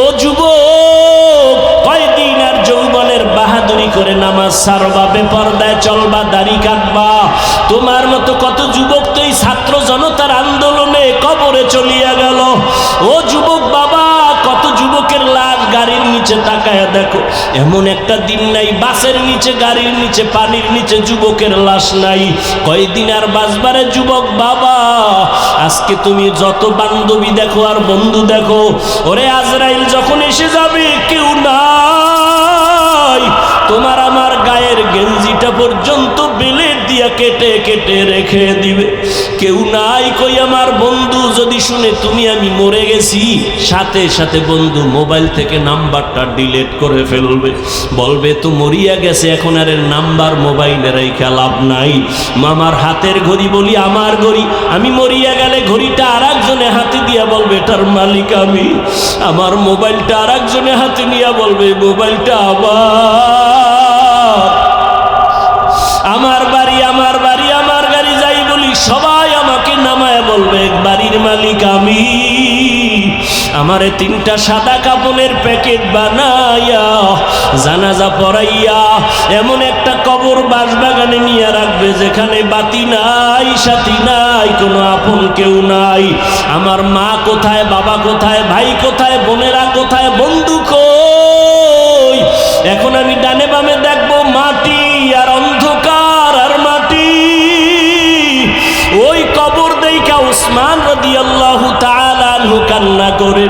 ও যুবক, কয়দিন আর যৌবনের বাহাদুরি করে নামাজ ছাড়বা, বেপরদায় চলবা, দাড়ি কাটবা? তোমার মতো কত যুবক তো এই ছাত্র জনতার আন্দোলনে কবরে চলিয়া গেল। ও যুবক বাবা, কত যুবকের লাশ গাড়ির নিচে তাকায়া দেখো, এমন একটা দিন নাই বাসের নিচে, গাড়ির নিচে, পানির নিচে যুবকের লাশ নাই। কয়দিন আর বাঁচবারে যুবক বাবা? আজকে তুমি যত বান্ধবী দেখো আর বন্ধু দেখো, ওরে আজরাইল যখন এসে যাবে কেউ নাই, তোমার আমার গায়ের গেঞ্জিটা পর্যন্ত বেলেট দিয়া কেটে কেটে রেখে দিবে। কেউ নাই। কই আমার বন্ধু যদি শুনে তুমি আমি মরে গেছি, সাথে সাথে বন্ধু মোবাইল থেকে নাম্বারটা ডিলিট করে ফেলবে, বলবে তো মরিয়া গেছে, এখন আর এর নাম্বার মোবাইলে রেখে লাভ নাই। মামার হাতের ঘড়ি বলি আমার ঘড়ি, আমি মরিয়া গেলে ঘড়িটা আর একজনে হাতে দিয়া বলবে এটার মালিক আমি। আমার মোবাইলটা আর একজনে হাতে নিয়ে বলবে মোবাইলটা আমার বাড়ি, আমার বাড়ি, আমার গাড়ি যাই বলি সবাই আমাকে নামায় বলবে বাড়ির মালিক আমি। আমারে 3টা সাদা কাপড়ের প্যাকেট বানাইয়া জানাজা পড়াইয়া এমন একটা কবর বাসবাগানে নিয়ে রাখবে যেখানে বাতি নাই, সাথী নাই, কোনো আপন কেউ নাই। আমার মা কোথায়, বাবা কোথায়, ভাই কোথায়, বোনেরা কোথায়, বন্ধু কই? এখন আমি ডানে বামে দেখবো মাটি আর অন্ধকার আর মাটি। ওই কবর দেইখা উসমান রাদিয়াল্লাহু তাআলা আনহু কান্না করে।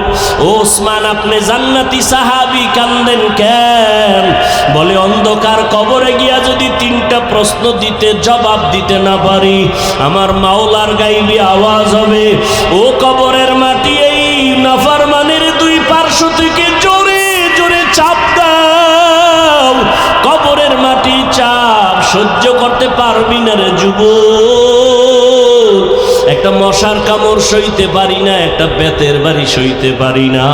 ও উসমান, আপনি জান্নাতি সাহাবী, কান্দেন কেন? বলে অন্ধকার কবরে গিয়া যদি 3টা প্রশ্ন দিতে জবাব দিতে না পারি, আমার মাওলার গাইবি আওয়াজ হবে, ও কবরের মাটি এই নাফরমানের 2 পার্শ্ব থেকে জোরে জোরে চাপ দাও। কবরের মাটি চাপ সহ্য করতে পারবি না রে যুবক। একটা মশার কামড় সইতে পারি না, একটা বেতের বাড়ি সইতে পারি না,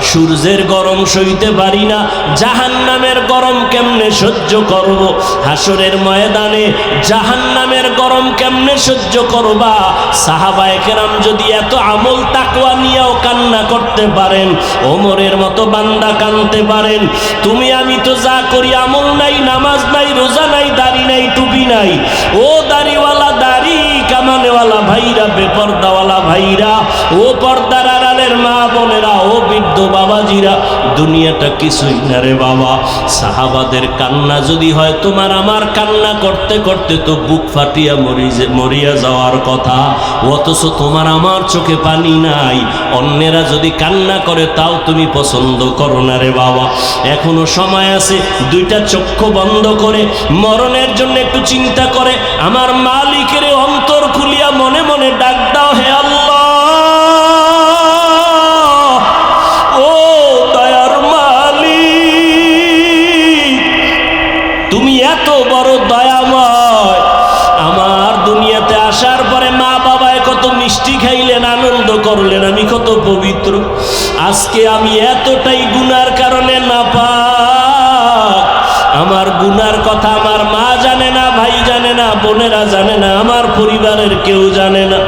সূর্যের গরম সইতে পারি না, জাহান্নামের গরম কেমনে সহ্য করব? হাসরের ময়দানে জাহান্নামের গরম কেমনে সহ্য করবা? সাহাবায়ে কেরাম যদি এত আমল তাকওয়া নিয়েও কান্না করতে পারেন, ওমরের মতো বান্দা কাঁদতে পারেন, তুমি আমি তো যা করি আমল নাই, নামাজ নাই, রোজা নাই, দাড়ি নাই, টুপি নাই। ও দাড়িওয়ালা, দাড়ি কামানেওয়ালা ভাইরা, বেপর্দাওয়ালা ভাইরা, ও পর্দার আড়ালের মা বোনেরা, ও বৃদ্ধ বাবাজিরা, দুনিয়াটা কিছুই না রে বাবা। সাহাবাদের কান্না যদি হয় তোমার আমার কান্না করতে করতে তো বুক ফাটিয়া মরিয়া যাওয়ার কথা, অথচ তোমার আমার চোখে পানি নাই। অন্যেরা যদি কান্না করে তাও তুমি পছন্দ করো না রে বাবা। এখনো সময় আছে, 2টা চক্ষু বন্ধ করে মরণের জন্য একটু চিন্তা করে আমার মালিকের অন্তর খুলিয়া মনে মনে ডাক দাও, হে আল্লাহ, ও দয়ার মালিক, তুমি এত বড় দয়াময়। আমার দুনিয়াতে আসার পরে মা বাবায় কত মিষ্টি খাইলেন, আনন্দ করলেন, আমি কত পবিত্র। আজকে আমি এতটাই গুনার কারণে নাপাক। আমার গুনার কথা আমার মা জানে না, ভাই জানে না, বোনেরা জানে না, আমার পরিবারের কেউ জানে না।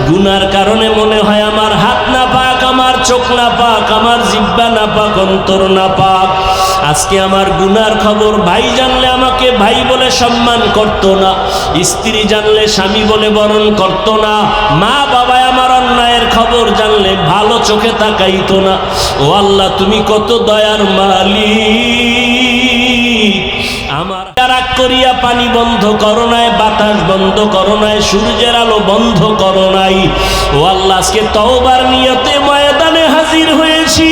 গুনার কারণে মনে হয় আমার হাত না পাক, আমার চোখ না পাক, আমার জিহ্বা না পাক, অন্তর না পাক। আজকে আমার গুনার খবর ভাই জানলে আমাকে ভাই বলে সম্মান করত না, স্ত্রী জানলে স্বামী বলে বরণ করত না, মা বাবায় আমার অন্যায়ের খবর জানলে ভালো চোখে তাকাইতো না। ও আল্লাহ, তুমি কত দয়ার মালিক। আমার রাগ করিয়া পানি বন্ধ করো নাই, বাতাস বন্ধ করো নাই, সূর্যের আলো বন্ধ করো নাই। ও আল্লাহ, আজকে তওবার নিয়তে ময়দানে হাজির হয়েছি।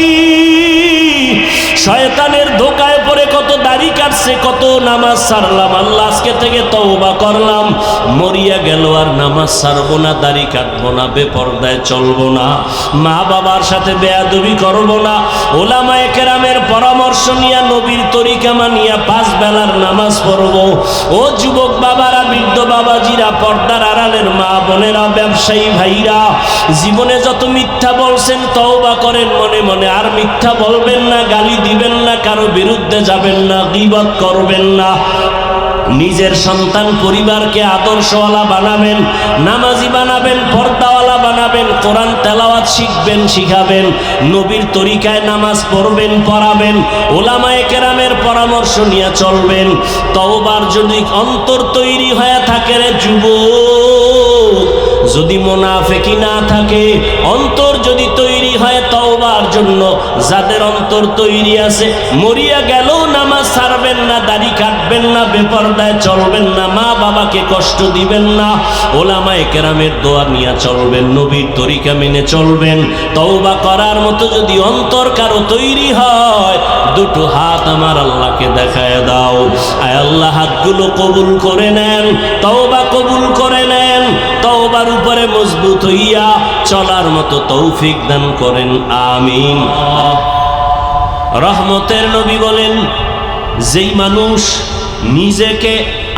শয়তানের ধোকায় পড়ে কত দাড়ি কাটছে, কত নামাজ ছাড়লাম। আল্লাহ, আজকে থেকে তওবা করলাম, মরিয়া গেল আর নামাজ ছাড়বো না, দাড়ি কাটবো না, বেপরদায় চলবো না, মা বাবার সাথে বেয়াদবি করবো না, ওলামায়ে কেরামের পরামর্শ নিয়ে নবীর তরিকা মানিয়া 5 বেলার নামাজ পড়বো। ও যুবক বাবারা, বৃদ্ধ বাবাজিরা, পর্দার আড়ালের মা বোনেরা, ব্যবসায়ী ভাইরা, জীবনে যত মিথ্যা বলছেন তওবা করেন মনে মনে, আর মিথ্যা বলবেন না, গালি দিবেন না, কারো বিরুদ্ধে যাবেন না, গীবত করবেন না। নিজের সন্তান পরিবারকে আদর্শওয়ালা বানাবেন, নামাজি বানাবেন, পর্দাওয়ালা বানাবেন, কোরআন তেলাওয়াত শিখবেন, শিখাবেন, নবীর তরিকায় নামাজ পড়বেন, পড়াবেন, উলামায়ে কেরামের পরামর্শ নিয়ে চলবেন। তওবার যদি অন্তর তৈরি হয়ে থাকে রে যুবক, যদি মুনাফিকি না থাকে, অন্তর যদি তৈরি হয় তওবার জন্য, যাদের অন্তর তৈরি আছে, মরিয়া গেলেও নামাজ ছাড়বেন না, দাড়ি কাটবেন না, বেপরদায় চলবেন না, মা বাবাকে কষ্ট দিবেন না, উলামায়ে কেরামের দোয়া নিয়ে চলবেন, নবীর তরিকা মেনে চলবেন। তওবা করার মতো যদি অন্তর কারো তৈরি হয়, দুটো হাত আমার আল্লাহকে দেখায় দাও। আয় আল্লাহ, হাতগুলো কবুল করে নেন, তওবা কবুল করে নেন, তওবার উপরে মজবুত হইয়া চলার মতো তৌফিক দান করেন, আমিন। রহমতের নবী বলেন, যেই মানুষ নিজেকে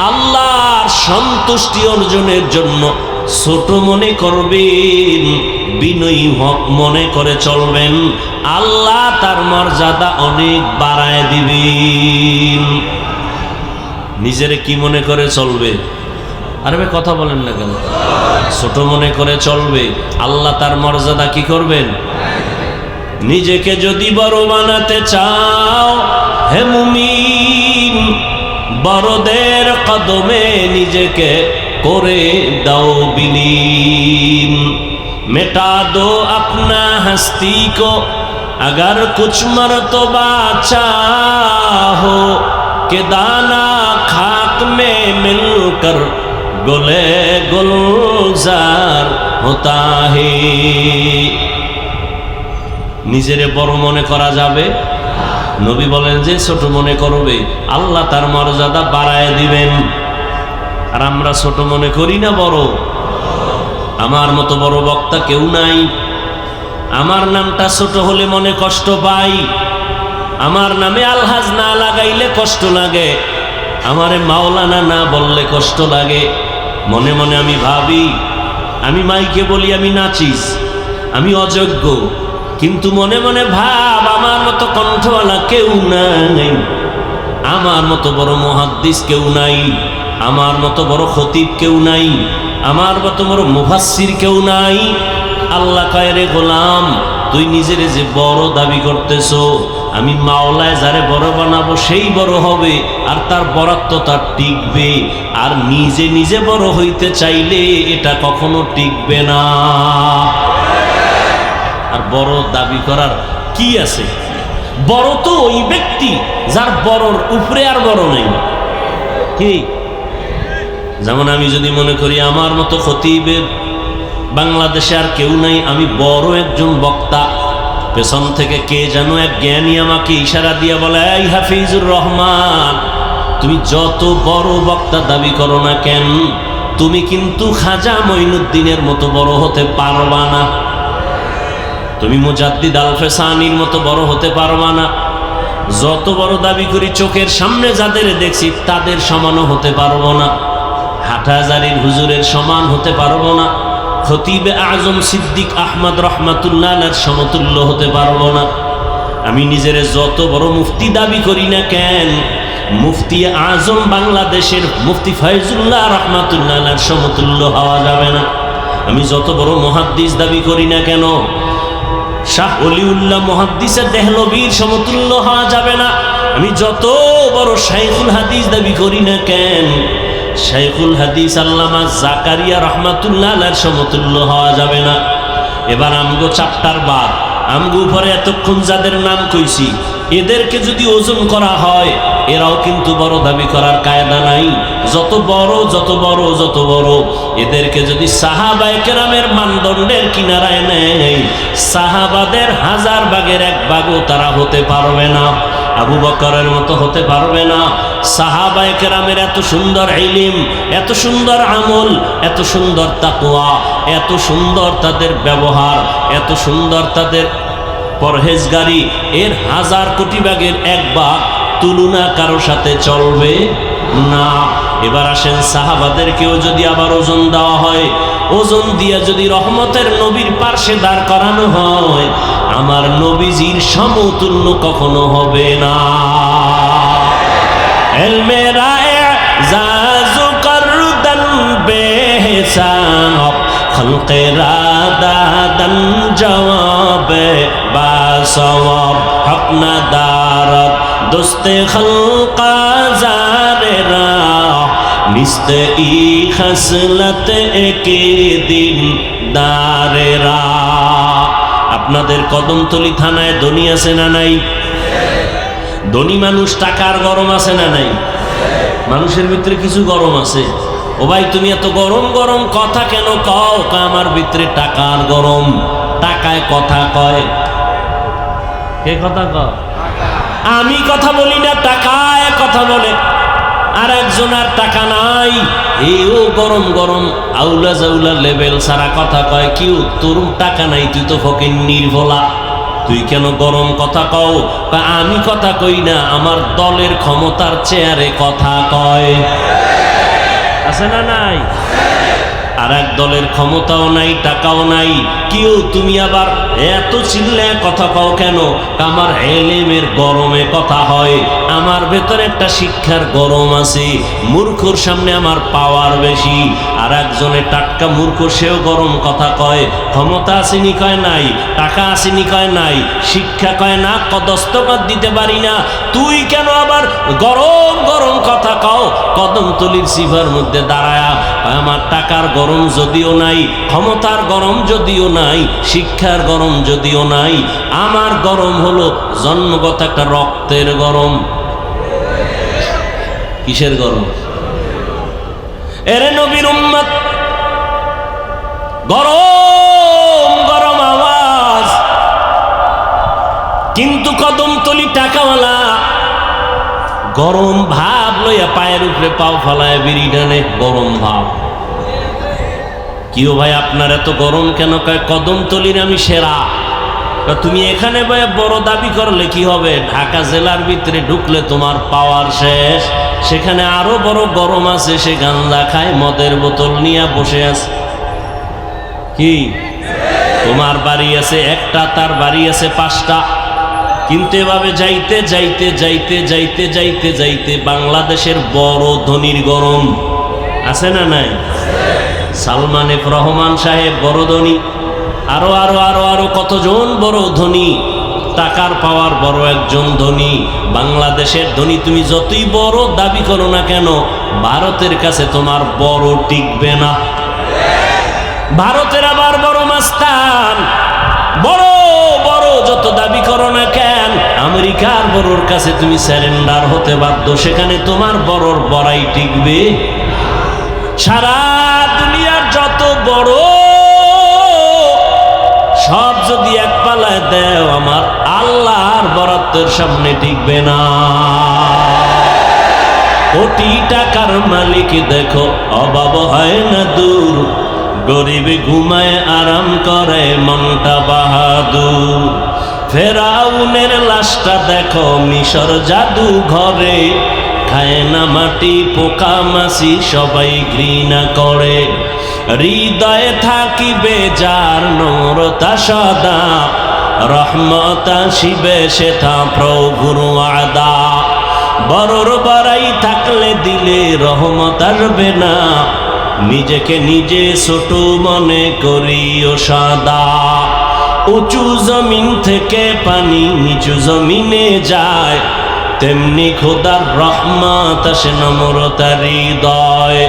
আল্লাহর সন্তুষ্টি অর্জনের জন্য ছোট মনে করবেন, বিনয়ী মনে করে চলবেন, আল্লাহ তার মর্যাদা অনেক বাড়ায় দিবেন। নিজেরে কি মনে করে চলবে? আরে ভাই কথা বলেন না কেন? ছোট মনে করে চলবে, আল্লাহ তার মর্যাদা কি করবেন? নিজেকে যদি বড় বানাতে চাও হে মুমিন, বড়দের কদমে নিজেকে করে দাও বিলীন। মেটা দো আপনা হস্তি কো अगर कुछ मर्तबा चाहो कि दाना खाक में मिलकर गुले गुलजार होता है। নিজেরে বড় মনে করা যাবে? নবী বলেন যে ছোট মনে করবে আল্লাহ তার মর্যাদা বাড়ায় দিবেন। আর আমরা ছোট মনে করি না বড়? আমার মতো বড় বক্তা কেউ নাই। আমার নামটা ছোট হলে মনে কষ্ট পাই, আমার নামে আলহাজ না লাগাইলে কষ্ট লাগে, আমারে মাওলানা না বললে কষ্ট লাগে। মনে মনে আমি ভাবি, আমি মাইকে বলি আমি নাচিস, আমি অযোগ্য, কিন্তু মনে মনে ভাব আমার মতো কণ্ঠওয়ালা কেউ নাই, আমার মতো বড় মুহাদ্দিস কেউ নাই, আমার মতো বড় খতিব কেউ নাই, আমার মতো বড় মুফাসসির কেউ নাই। আল্লাহ কয়, রে গোলাম, তুই নিজের যে বড় দাবি করতেছো, আমি মাওলায় যারে বড় বানাবো সেই বড় হবে, আর তার বড়ত্ব তার টিকবে। আর নিজে নিজে বড় হইতে চাইলে এটা কখনো টিকবে না। আর বড় দাবি করার কি আছে? বড় তো ওই ব্যক্তি যার বড়র উপরে আর বড় নেই। কি? যেমন আমি যদি মনে করি আমার মতো খতিবের বাংলাদেশে আর কেউ নাই, আমি বড় একজন বক্তা, পেছন থেকে কে যেন এক জ্ঞানী আমাকে ইশারা দিয়া বলে, এই হাফিজুর রহমান, তুমি যত বড় বক্তা দাবি করো না কেন, তুমি কিন্তু খাজা মঈনুদ্দিনের মতো বড় হতে পারবা না, তুমি মুজাদ্দিদ আল ফেসানির মতো বড় হতে পারবা না। যত বড় দাবি করি চোখের সামনে যাদের দেখছি তাদের সমানও হতে পারবো না, হাটহাজারীর হুজুরের সমান হতে পারবো না, খতিবে আজম সিদ্দিক আহমদ রহমাতুল্লাহর সমতুল্য হতে পারবো না। আমি নিজের যত বড় মুফতি দাবি করি না কেন, মুফতি আজম বাংলাদেশের মুফতি ফয়জুল্লাহ রহমাতুল্লাহর সমতুল্য হওয়া যাবে না। আমি যত বড় মুহাদ্দিস দাবি করি না কেন, শাহ ওলিউল্লাহ মুহাদ্দিসের দেহলভীর সমতুল্য হওয়া যাবে না। আমি যত বড় শাইখুল হাদিস দাবি করি না কেন, শাইখুল হাদিস আল্লামা জাকারিয়া রহমাতুল্লাহর সমতুল্য হওয়া যাবে না। এবার আমগো চারটার বাদ, আমগো উপরে এতক্ষণ যাদের নাম কইছি, এদেরকে যদি ওজন করা হয়, এরাও কিন্তু বড় দাবি করার কায়দা নাই। যত বড় যত বড় যত বড়, এদেরকে যদি সাহাবায়ে কেরামের মানদণ্ডের কিনারায় নেয়, সাহাবাদের 1000 ভাগের 1 ভাগও তারা হতে পারবে না, আবু বকরের মতো হতে পারবে না। সাহাবায়ে কেরামের এত সুন্দর ইলম, এত সুন্দর আমল, এত সুন্দর তাকওয়া, এত সুন্দর তাদের ব্যবহার, এত সুন্দর তাদের পরহেজগারি, এর 1000 কোটি ভাগের 1 ভাগ তুলনা কারো সাথে চলবে না। এবার আসেন, সাহাবাদেরকেও যদি আবার ওজন দেওয়া হয়, ওজন দিয়ে যদি রহমতের নবীর পার্শ্বে দাঁড় করানো হয়, আমার নবীজির সমতুল্য কখনো হবে না। ইলমে রায়ে জাজু করদান বেহিসাব, খলকেরা দাদান জওয়াবে বা সওয়াব হক না দারত দোস্তে খলকা জারেরা নিস্তে ই খসলত একে দিন দারেরা। আপনাদের কদমতলী থানায় ধনী আছে না নাই? ধনী মানুষ টাকার গরম আছে না নাই? মানুষের ভিতরে কিছু গরম আছে। ও ভাই তুমি এত গরম গরম কথা কেন কও? আমার ভিতরে টাকার গরম। টাকায় কথা কয়। কে কথা কয়? আমি কথা বলি না, টাকায় কথা বলে। আর একজন আর টাকা নাই, এও গরম গরম আউলা জাউলা লেভেল সারা কথা কয়। কি তোর টাকা নাই, তুই তো ফকির নির্ভলা, তুই কেন গরম কথা কও? আমি কথা কই না, আমার দলের ক্ষমতার চেয়ারে কথা কয়। আছে না নাই? আর এক দলের ক্ষমতাও নাই, টাকাও নাই, কেউ তুমি আবার এত চিল্লায় কথা কও কেন? আমার এলেমের গরমে কথা হয়, আমার ভেতরে একটা শিক্ষার গরম আছে। মূর্খর সামনে আমার পাওয়ার বেশি। আর একজনের টাটকা মূর্খ, সেও গরম কথা কয়। ক্ষমতা আসেনি কয় নাই, টাকা আসেনি কয় নাই, শিক্ষা কয় না, দস্তখত দিতে পারি না। তুই কেন আবার গরম গরম কথা কও? কদমতলীর সিফার মধ্যে দাঁড়ায়া আমার টাকার গরম যদিও নাই, ক্ষমতার গরম যদিও নাই, শিক্ষার গরম যদিও নাই, আমার গরম হলো জন্মগত একটা রক্তের গরম। কিসের গরম? এরে নবীর উম্মত, গরম গরম আওয়াজ। কিন্তু কদমতলী টাকাওয়ালা গরম ভাব লইয়া পায়ের উপরে পাও ফলায় বিড়ি টানে। গরম ভাব। কিও ভাই আপনার এত গরম কেন? কয় কদমতলীর আমি সেরা। তুমি এখানে বড় দাবি করলে কি হবে? ঢাকা জেলার ভিতরে ঢুকলে তোমার পাওয়ার শেষ। সেখানে আরো বড় গরম আছে, সে গাঞ্জা খায়, মদের বোতল নিয়ে বসে আছে। কি তোমার বাড়ি আছে একটা, তার বাড়ি আছে 5টা। কিন্তু এভাবে যাইতে যাইতে যাইতে যাইতে যাইতে যাইতে বাংলাদেশের বড় ধনীর গরম আছে না নাই? সালমান এফ রহমান সাহেব বড় ধনী, আরো আরো আরো আরো কতজন বড় ধনী, টাকার পাওয়ার বড় একজন ধনী। বাংলাদেশের ধনী তুমি যতই বড় দাবি করো না কেন, ভারতের কাছে তোমার বড় টিকবে না। ভারতের আবার বড় মাস্তান, বড় বড় যত দাবি করো না কেন, আমেরিকার বড়র কাছে তুমি স্যারেন্ডার হতে বাধ্য। সেখানে তোমার বড়র বড়াই টিকবে। সারা দুনিয়ার যত বড় সব যদি এক পালায় দেও, আমার আল্লাহর বরাদ্দের সামনে টিকবে না। কোটি টাকার মালিক দেখো, অভাব হয় না দূর, গরিবে ঘুমায় আরাম করে মনটা বাহাদুর। ফেরাউনের লাশটা দেখো মিশর জাদু ঘরে, খায় না মাটি পোকা মাছি সবাই ঘৃণা করে। হৃদয়ে থাকিবে যার নম্রতা সদা, রহমত আসিবে সেথা প্রভুর ওয়াদা। বড়র বড়াই থাকলে দিলে রহমত আসবে না, নিজেকে নিজে ছোট মনে করিও সদা। উঁচু জমিন থেকে পানি নিচু জমিনে যায়, তেমনি খোদার রহমত আসে নম্রতার হৃদয়।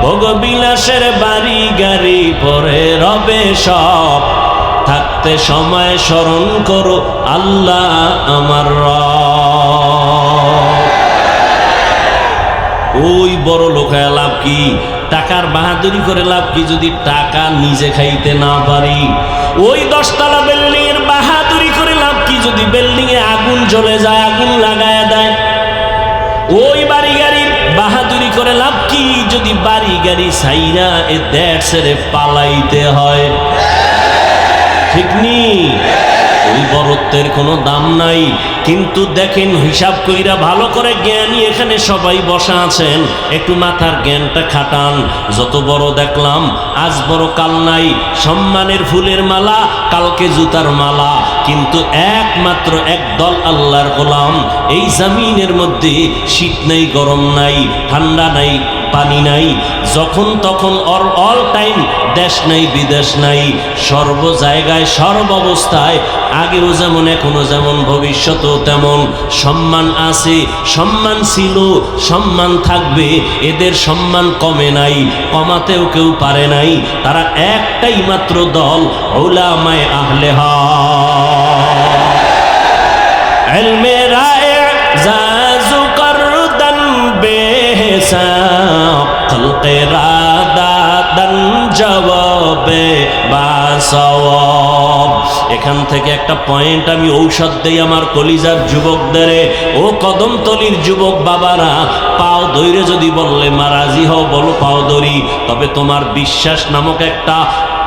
ভোগবিলাসের বাড়ি গাড়ি পরে রবে সব, থাকতে সময় স্মরণ করো আল্লাহ আমার রব। ওই বড় লোক হয়ে লাভ কি? টাকার বাহাদুরি করে লাভ কি যদি টাকা নিজে খাইতে না পারি? ওই 10 তলা বিল্ডিং এর বাহাদুরি করে লাভ কি যদি বিল্ডিং এ আগুন জ্বলে যায়, আগুন লাগায় দেয়? ওই বাড়ি গাড়ির বাহাদুরি করে লাভ কি যদি বাড়ি গাড়ি ছাইরা এ দেশ ছেড়ে পালাইতে হয়? ঠিক নি? ওই বড়ত্বের কোনো দাম নাই। কিন্তু দেখেন হিসাব কইরা ভালো করে জ্ঞানী এখানে সবাই বসা আছেন, একটু মাথার জ্ঞানটা খাটান। যত বড় দেখলাম আজ বড় কাল নাই, সম্মানের ফুলের মালা কালকে জুতার মালা, কিন্তু একমাত্র একদল আল্লাহর গোলাম। এই জমিনের মধ্যে শীত নাই, গরম নাই, ঠান্ডা নাই, পানি নাই, যখন তখন অল টাইম, দেশ নাই বিদেশ নাই, সর্ব জায়গায় সর্ব অবস্থায় আগেও যেমন এখনো যেমন ভবিষ্যতেও তেমন সম্মান আছে, সম্মান ছিল, সম্মান থাকবে। এদের সম্মান কমে নাই, কমাতেও কেউ পারে নাই। তারা একটাই মাত্র দল, উলামায়ে আহলে হক। ইলমে রায়ে জাজু করদান বেহিসাব, খলকে রাদাদান জবাবে বাসওয়াব। এখান থেকে একটা পয়েন্ট আমি ঔষধ দেই আমার কলিজার যুবকদের। ও কদমতলির যুবক বাবারা, পাও দইরে যদি বললে মা রাজি হও, বলো পাও দড়ি। তবে তোমার বিশ্বাস নামক একটা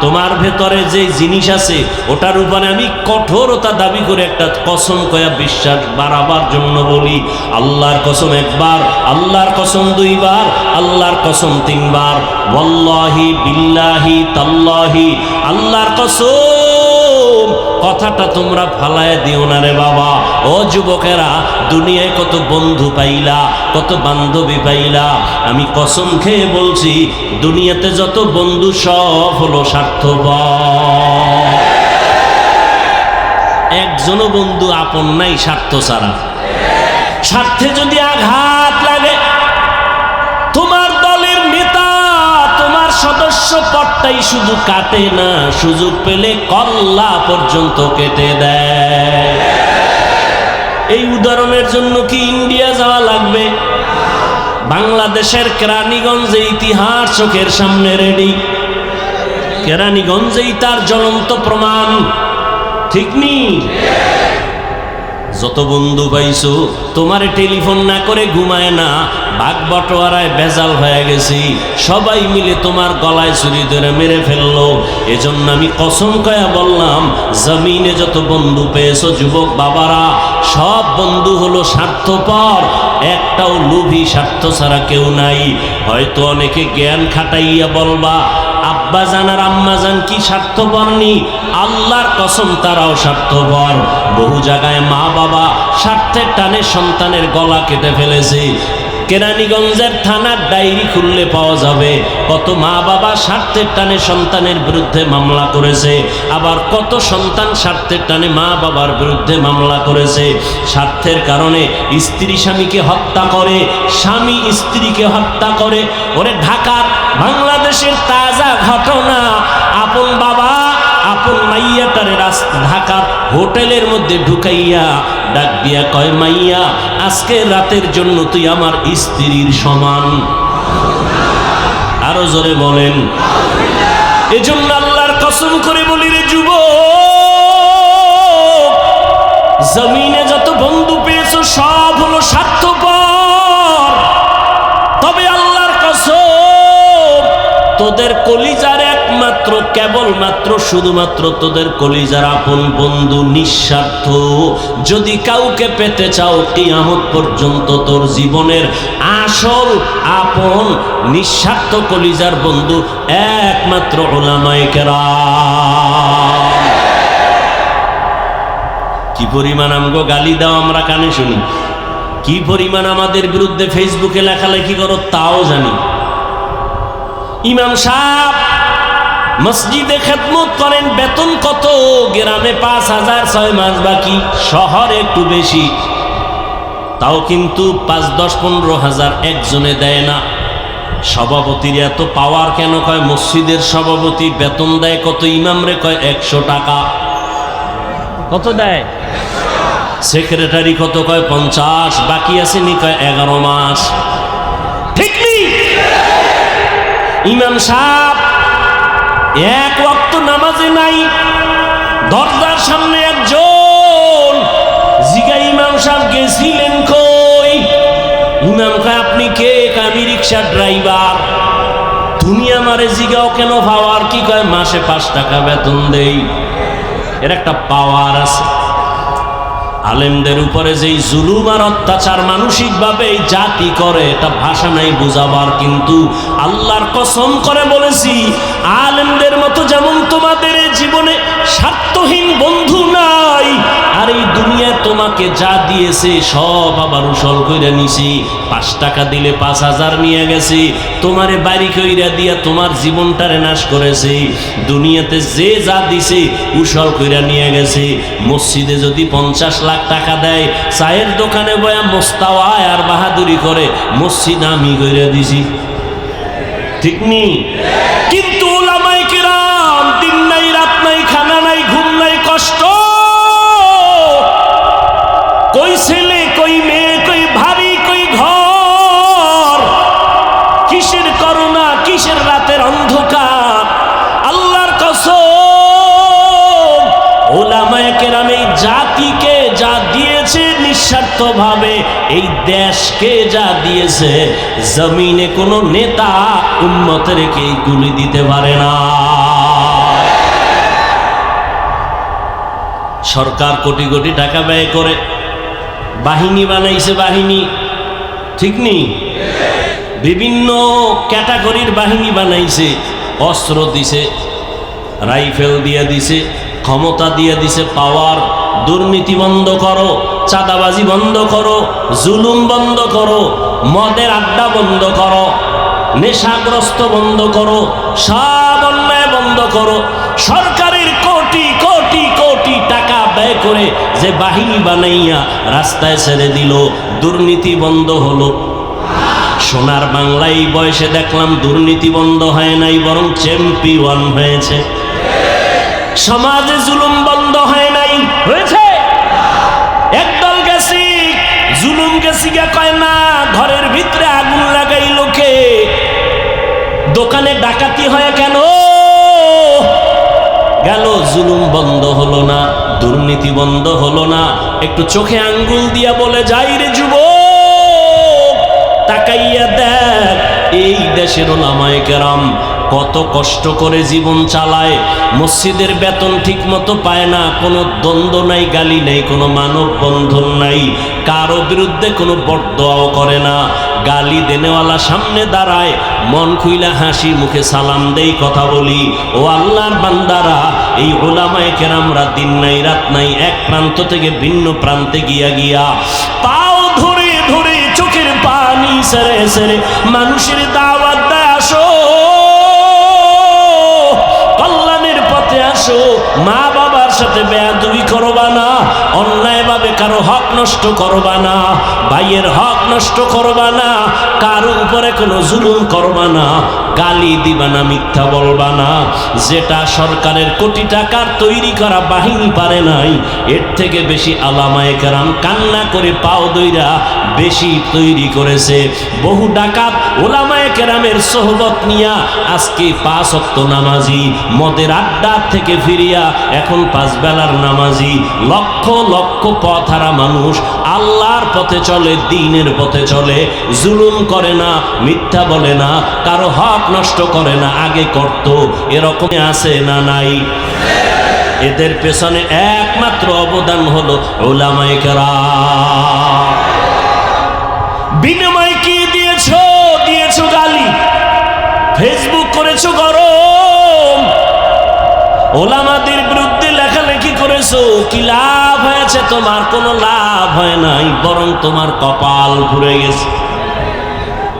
তোমার ভেতরে যে জিনিস আছে ওটার উপরে আমি কঠোরতা দাবি করে একটা কসম কয়া বিশ্বাস বাড়াবার জন্য বলি। আল্লাহর কসম একবার, আল্লাহর কসম দুইবার, আল্লাহর কসম তিনবার, ওয়াল্লাহি বিল্লাহি তাল্লাহি, আল্লাহর কসম। কথাটা তোমরা ফালায় দিও না রে বাবা। ও যুবকেরা, দুনিয়ায় কত বন্ধু পাইলা, কত বান্ধবী পাইলা, আমি কসম খেয়ে বলছি দুনিয়াতে যত বন্ধু সব হলো স্বার্থপর। একজনও বন্ধু আপন নাই স্বার্থ ছাড়া। স্বার্থে যদি আঘাত লাগে, তোমার দলের নেতা তোমার সদস্য পদটাই শুধু কাটে না, সুযোগ পেলে কল্লা পর্যন্ত কেটে দেয়। এই উদাহরণের জন্য কি ইন্ডিয়া যাওয়া লাগবে? বাংলাদেশের কেরানীগঞ্জে ইতিহাস চোখের সামনে রেডি। কেরানীগঞ্জেই তার জ্বলন্ত প্রমাণ, ঠিক নি? যত বন্ধু পাইছো, তোমারে টেলিফোন না করে ঘুমায় না, ভাগ বটোয়ারায় ভেজাল হয়ে গেছি, সবাই মিলে তোমার গলায় ছুরি ধরে মেরে ফেললো। এজন্য আমি কসম কয়া বললাম, জমিনে যত বন্ধু পেয়েছো যুবক বাবারা, সব বন্ধু হলো স্বার্থপর, একটাও লোভী স্বার্থ ছাড়া কেউ নাই। হয়তো অনেকে জ্ঞান খাটাইয়া বলবা আব্বা জান আর আম্মা জান কি স্বার্থপর নি? আল্লাহর কসম তারাও স্বার্থপর। বহু জায়গায় মা বাবা স্বার্থের টানে সন্তানের গলা কেটে ফেলেছে। কেরানীগঞ্জের থানার ডায়েরি খুললে পাওয়া যাবে কত মা বাবা স্বার্থের টানে সন্তানের বিরুদ্ধে মামলা করেছে, আবার কত সন্তান স্বার্থের টানে মা বাবার বিরুদ্ধে মামলা করেছে। স্বার্থের কারণে স্ত্রী স্বামীকে হত্যা করে, স্বামী স্ত্রীকে হত্যা করে। ওরে ঢাকার বাংলাদেশের তাজা ঘটনা, আপন বাবা আপন মাইয়াটারে ঢাকার হোটেলের মধ্যে ঢুকাইয়া ডাক দিয়া কয়, মাইয়া আজকে রাতের জন্য তুই আমার স্ত্রীর সমান। আরো জোরে বলেন। এজন্য আল্লাহর কসম করে বলি রে যুবক, জমিনে যত বন্ধু পেয়েছো সব হলো স্বার্থপর। তবে আল্লাহর কসম, তোদের কলিজার একমাত্র কেবলমাত্র শুধুমাত্র তোদের কলিজার আপন বন্ধু নিঃস্বার্থ। যদি কাউকে পেতে চাও কিয়ামত পর্যন্ত তোর জীবনের আসল আপন নিঃস্বার্থ কলিজার বন্ধু একমাত্র উলামায়ে কেরাম। কি পরিমাণ আমগো গালি দাও আমরা কানে শুনি, কি পরিমাণ আমাদের বিরুদ্ধে ফেসবুকে লেখালেখি করো তাও জানি। ইমাম সাহেব মসজিদে খেদমত করেন, বেতন কত? গ্রামে 5,000, 6 মাস বাকি, শহরে একটু বেশি, তাও কিন্তু 5, 10, 15,000 একজনে দেয় না। সভাপতির এত পাওয়ার কেন? কয় মসজিদের সভাপতি বেতন দেয় কত? ইমামরে কয় 100 টাকা। কত দেয়? সেক্রেটারি কত? কয় 50। বাকি আছে নি? কয় 11 মাস। ঠিক নি? ইমাম সাহেব এক ওয়াক্ত নামাজে নাই, দরজার সামনে একজন জিগা, ইমাম সাহেব গেছিলেন কই? ইমাম কয় আপনি কে? আমি রিক্সার ড্রাইভার। তুমি আমারে জিগাও কেন? পাওয়ার কি? কয় মাসে 5 টাকা বেতন দেই। এর একটা পাওয়ার আছে। আলেমদের উপরে যেই জুলুম আর অত্যাচার মানসিকভাবে এই জাতি করে, এটা ভাষা নাই বুঝাবার। কিন্তু আল্লাহর কসম করে বলেছি, আলেমদের মতো যেমন তোমাদের জীবনে স্বার্থহীন বন্ধু নাই, আর এই দুনিয়ায় তোমাকে যা দিয়েছে সব আবার উসল কইরা নিছি। 5 টাকা দিলে 5000 নিয়ে গেছে, তোমারে বাড়ি কইরা দিয়া তোমার জীবনটারে নাশ করেছে। দুনিয়াতে যে যা দিছে উসল কইরা নিয়ে গেছে। মসজিদে যদি 50 লাখ টাকা দেয়, চায়ের দোকানে বয়া মোস্তাওয়ায় আর বাহাদুরি করে মসজিদ আমি কইরা দিছি, ঠিক নি? কিন্তু উলামায়ে কিরাম দিন নাই রাত নাই, খানা নাই ঘুম নাই, কষ্ট, কই ছেলে কই মেয়ে কই ভারী কই ঘর, কিসের করোনা কিসের রাতের অন্ধকার। আল্লাহর কসম, উলামায়ে কেরাম এই জাতিকে যা দিয়েছে নিঃস্বার্থভাবে, এই দেশকে যা দিয়েছে, জমিনে কোনো নেতা উম্মতের কে গুলি দিতে পারে না। সরকার কোটি কোটি টাকা ব্যয় করে বাহিনী বানাইছে, বাহিনী, ঠিক নেই? বিভিন্ন ক্যাটাগরির বাহিনী বানাইছে, অস্ত্র দিছে, রাইফেল দিয়ে দিছে, ক্ষমতা দিয়ে দিছে, পাওয়ার। দুর্নীতি বন্ধ করো, চাঁদাবাজি বন্ধ করো, জুলুম বন্ধ করো, মদের আড্ডা বন্ধ করো, নেশাগ্রস্ত বন্ধ করো, সব অন্যায় বন্ধ করো। সরকারের কোটি কোটি কোটি টাকা ব্যয় করে যে বাহিনী বানাইয়া রাস্তায় ছেড়ে দিল, দুর্নীতি বন্ধ হলো? সোনার বাংলায় এই বয়সে দেখলাম দুর্নীতি বন্ধ হয় নাই, বরং চ্যাম্পিয়ন হয়েছে। সমাজে জুলুম বন্ধ হয় নাই, হয়েছে? একদল গেছি জুলুম গেছি গা কয় না, ঘরের ভিতরে আগুন লাগাই লোকে, দোকানে ডাকাতি হয় কেন? গেল, জুলুম বন্ধ হলো না, দুর্নীতি বন্ধ হলো না। একটু চোখে আঙ্গুল দিয়া বলে যাই রে যুবক, তাকাইয়া দেখ এই দেশের উলামায়ে কেরাম কত কষ্ট করে জীবন চালায়। মসজিদের বেতন ঠিক মতো পায় না, কোনো দ্বন্দ্ব নাই, গালি নেই, কোনো মানব বন্ধন নাই, কারো বিরুদ্ধে কোনো বরদোয়াও করে না। গালি দেনেওয়ালা সামনে দাঁড়ায়, মন খুইলা হাসি মুখে সালাম দেই, কথা বলি। ও আল্লাহর বান্দারা, এই উলামায়ে কেরামরা দিন নাই রাত নাই, এক প্রান্ত থেকে ভিন্ন প্রান্তে গিয়া গিয়া পাও ধরে ধরে চোখের পানি সেরে সেরে মানুষের দাওয়াত দেয়, আসো কল্যাণের পথে আসো, মা বাবার সাথে বেয়াদবি করবা না, অন্যায়ভাবে কারো হক নষ্ট করবা না, ভাইয়ের হক নষ্ট করবা না, কারো উপরে কোনো জুলুম করবা না, গালি দিবা না, মিথ্যা বলবা না। যেটা সরকারের কোটি টাকার তৈরি করা বাহিনী পারে নাই, এর থেকে বেশি উলামায়ে কেরাম কান্না করে পাও দইরা বেশি তৈরি করেছে। বহু ডাকাত উলামায়ে কেরামের সোহবত নিয়া আজকে 5 ওয়াক্ত নামাজি, মদের আড্ডা থেকে ফিরিয়া এখন 5 বেলার নামাজি। লক্ষ লক্ষ পথহারা মানুষ আল্লাহর পথে চলে, দ্বীনের পথে চলে, জুলুম করে না, মিথ্যা বলে না, কারো হক নষ্ট করে না, আগে করত। এরকম আছে না নাই? এদের পেছনে একমাত্র অবদান হলো উলামায়ে কেরাম। বিনিময় কি দিয়েছো? দিয়েছো গালি, ফেসবুক করেছো গরম, ওলামাদের বিরুদ্ধে লেখালেখি করেছো। কি লাভ হয়েছে? তোমার কোনো লাভ হয় নাই, বরং তোমার কপাল পুড়ে গেছে,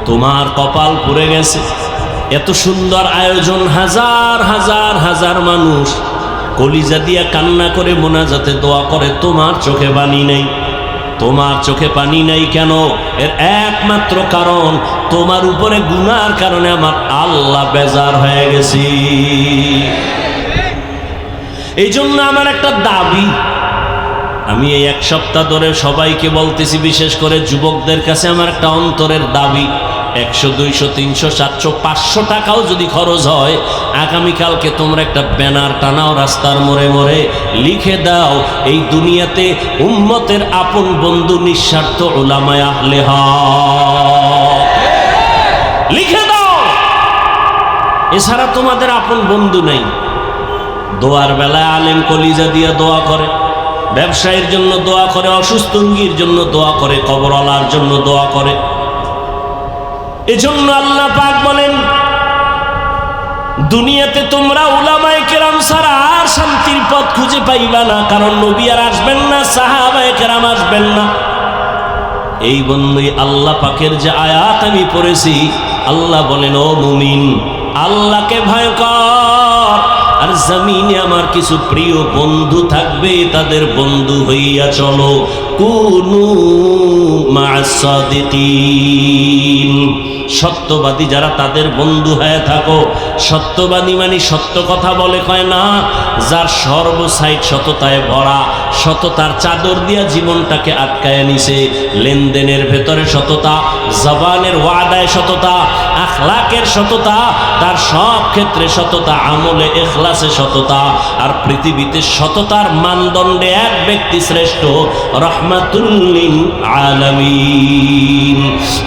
তোমার কপাল পুড়ে গেছে। এত সুন্দর আয়োজন, হাজার হাজার হাজার মানুষ কলিজা দিয়া কান্না করে মোনাজাতে দোয়া করে, তোমার চোখে পানি নেই। তোমার চোখে পানি নেই কেন? এর একমাত্র কারণ, তোমার উপরে গুনার কারণে আমার আল্লাহ বেজার হয়ে গেছি। এই জন্য আমার একটা দাবি, আমি এই 1 সপ্তাহ ধরে সবাইকে বলতেছি, বিশেষ করে যুবকদের কাছে আমার একটা অন্তরের দাবি, 100, 200, 300, 700, 500 টাকাও যদি খরচ হয়, আগামীকালকে তোমরা একটা ব্যানার টানাও রাস্তার মোড়ে মোড়ে, লিখে দাও এই দুনিয়াতে উম্মতের আপন বন্ধু নিঃস্বার্থ উলামায়ে আহলে হক, লিখে দাও। এছাড়া তোমাদের আপন বন্ধু নেই। দোয়ার বেলায় আলেম কলিজা দিয়ে দোয়া করে, ব্যবসায়ীর জন্য দোয়া করে, অসুস্থ রোগীর জন্য দোয়া করে, কবরওয়ালার জন্য দোয়া করে। এজন্য আল্লাহ পাক বলেন, দুনিয়াতে তোমরা উলামায়ে কেরাম ছাড়া আর শান্তির পথ খুঁজে পাইবা না, কারণ নবী আর আসবেন না, সাহাবায়ে কেরাম আসবেন না। এই বন্ধুই আল্লাহ পাকের যে আয়াত আমি পড়েছি, আল্লাহ বলেন, ও মুমিন, আল্লাহকে ভয় কর, আর জমিনে আমার কিছু প্রিয় বন্ধু থাকবে, তাদের বন্ধু হইয়া চলো। কুনু মা'আস সাদিকিন, সত্যবাদী যারা তাদের বন্ধু হয়ে থাকো। সত্যবাদী মানে সত্য কথা বলে কয় না, যার সর্বসাইড সততায় ভরা, সততার চাদর দিয়া জীবনটাকে আটকায় নিছে। লেনদেনের ভেতরে সততা, জবানের ওয়াদায় সততা, আখলাকের সততা, তার সব ক্ষেত্রে সততা, আমলে ইখলাসে সততা। আর পৃথিবীতে সততার মানদণ্ডে এক ব্যক্তি শ্রেষ্ঠ, রাহমাতুল লিল আলামিন।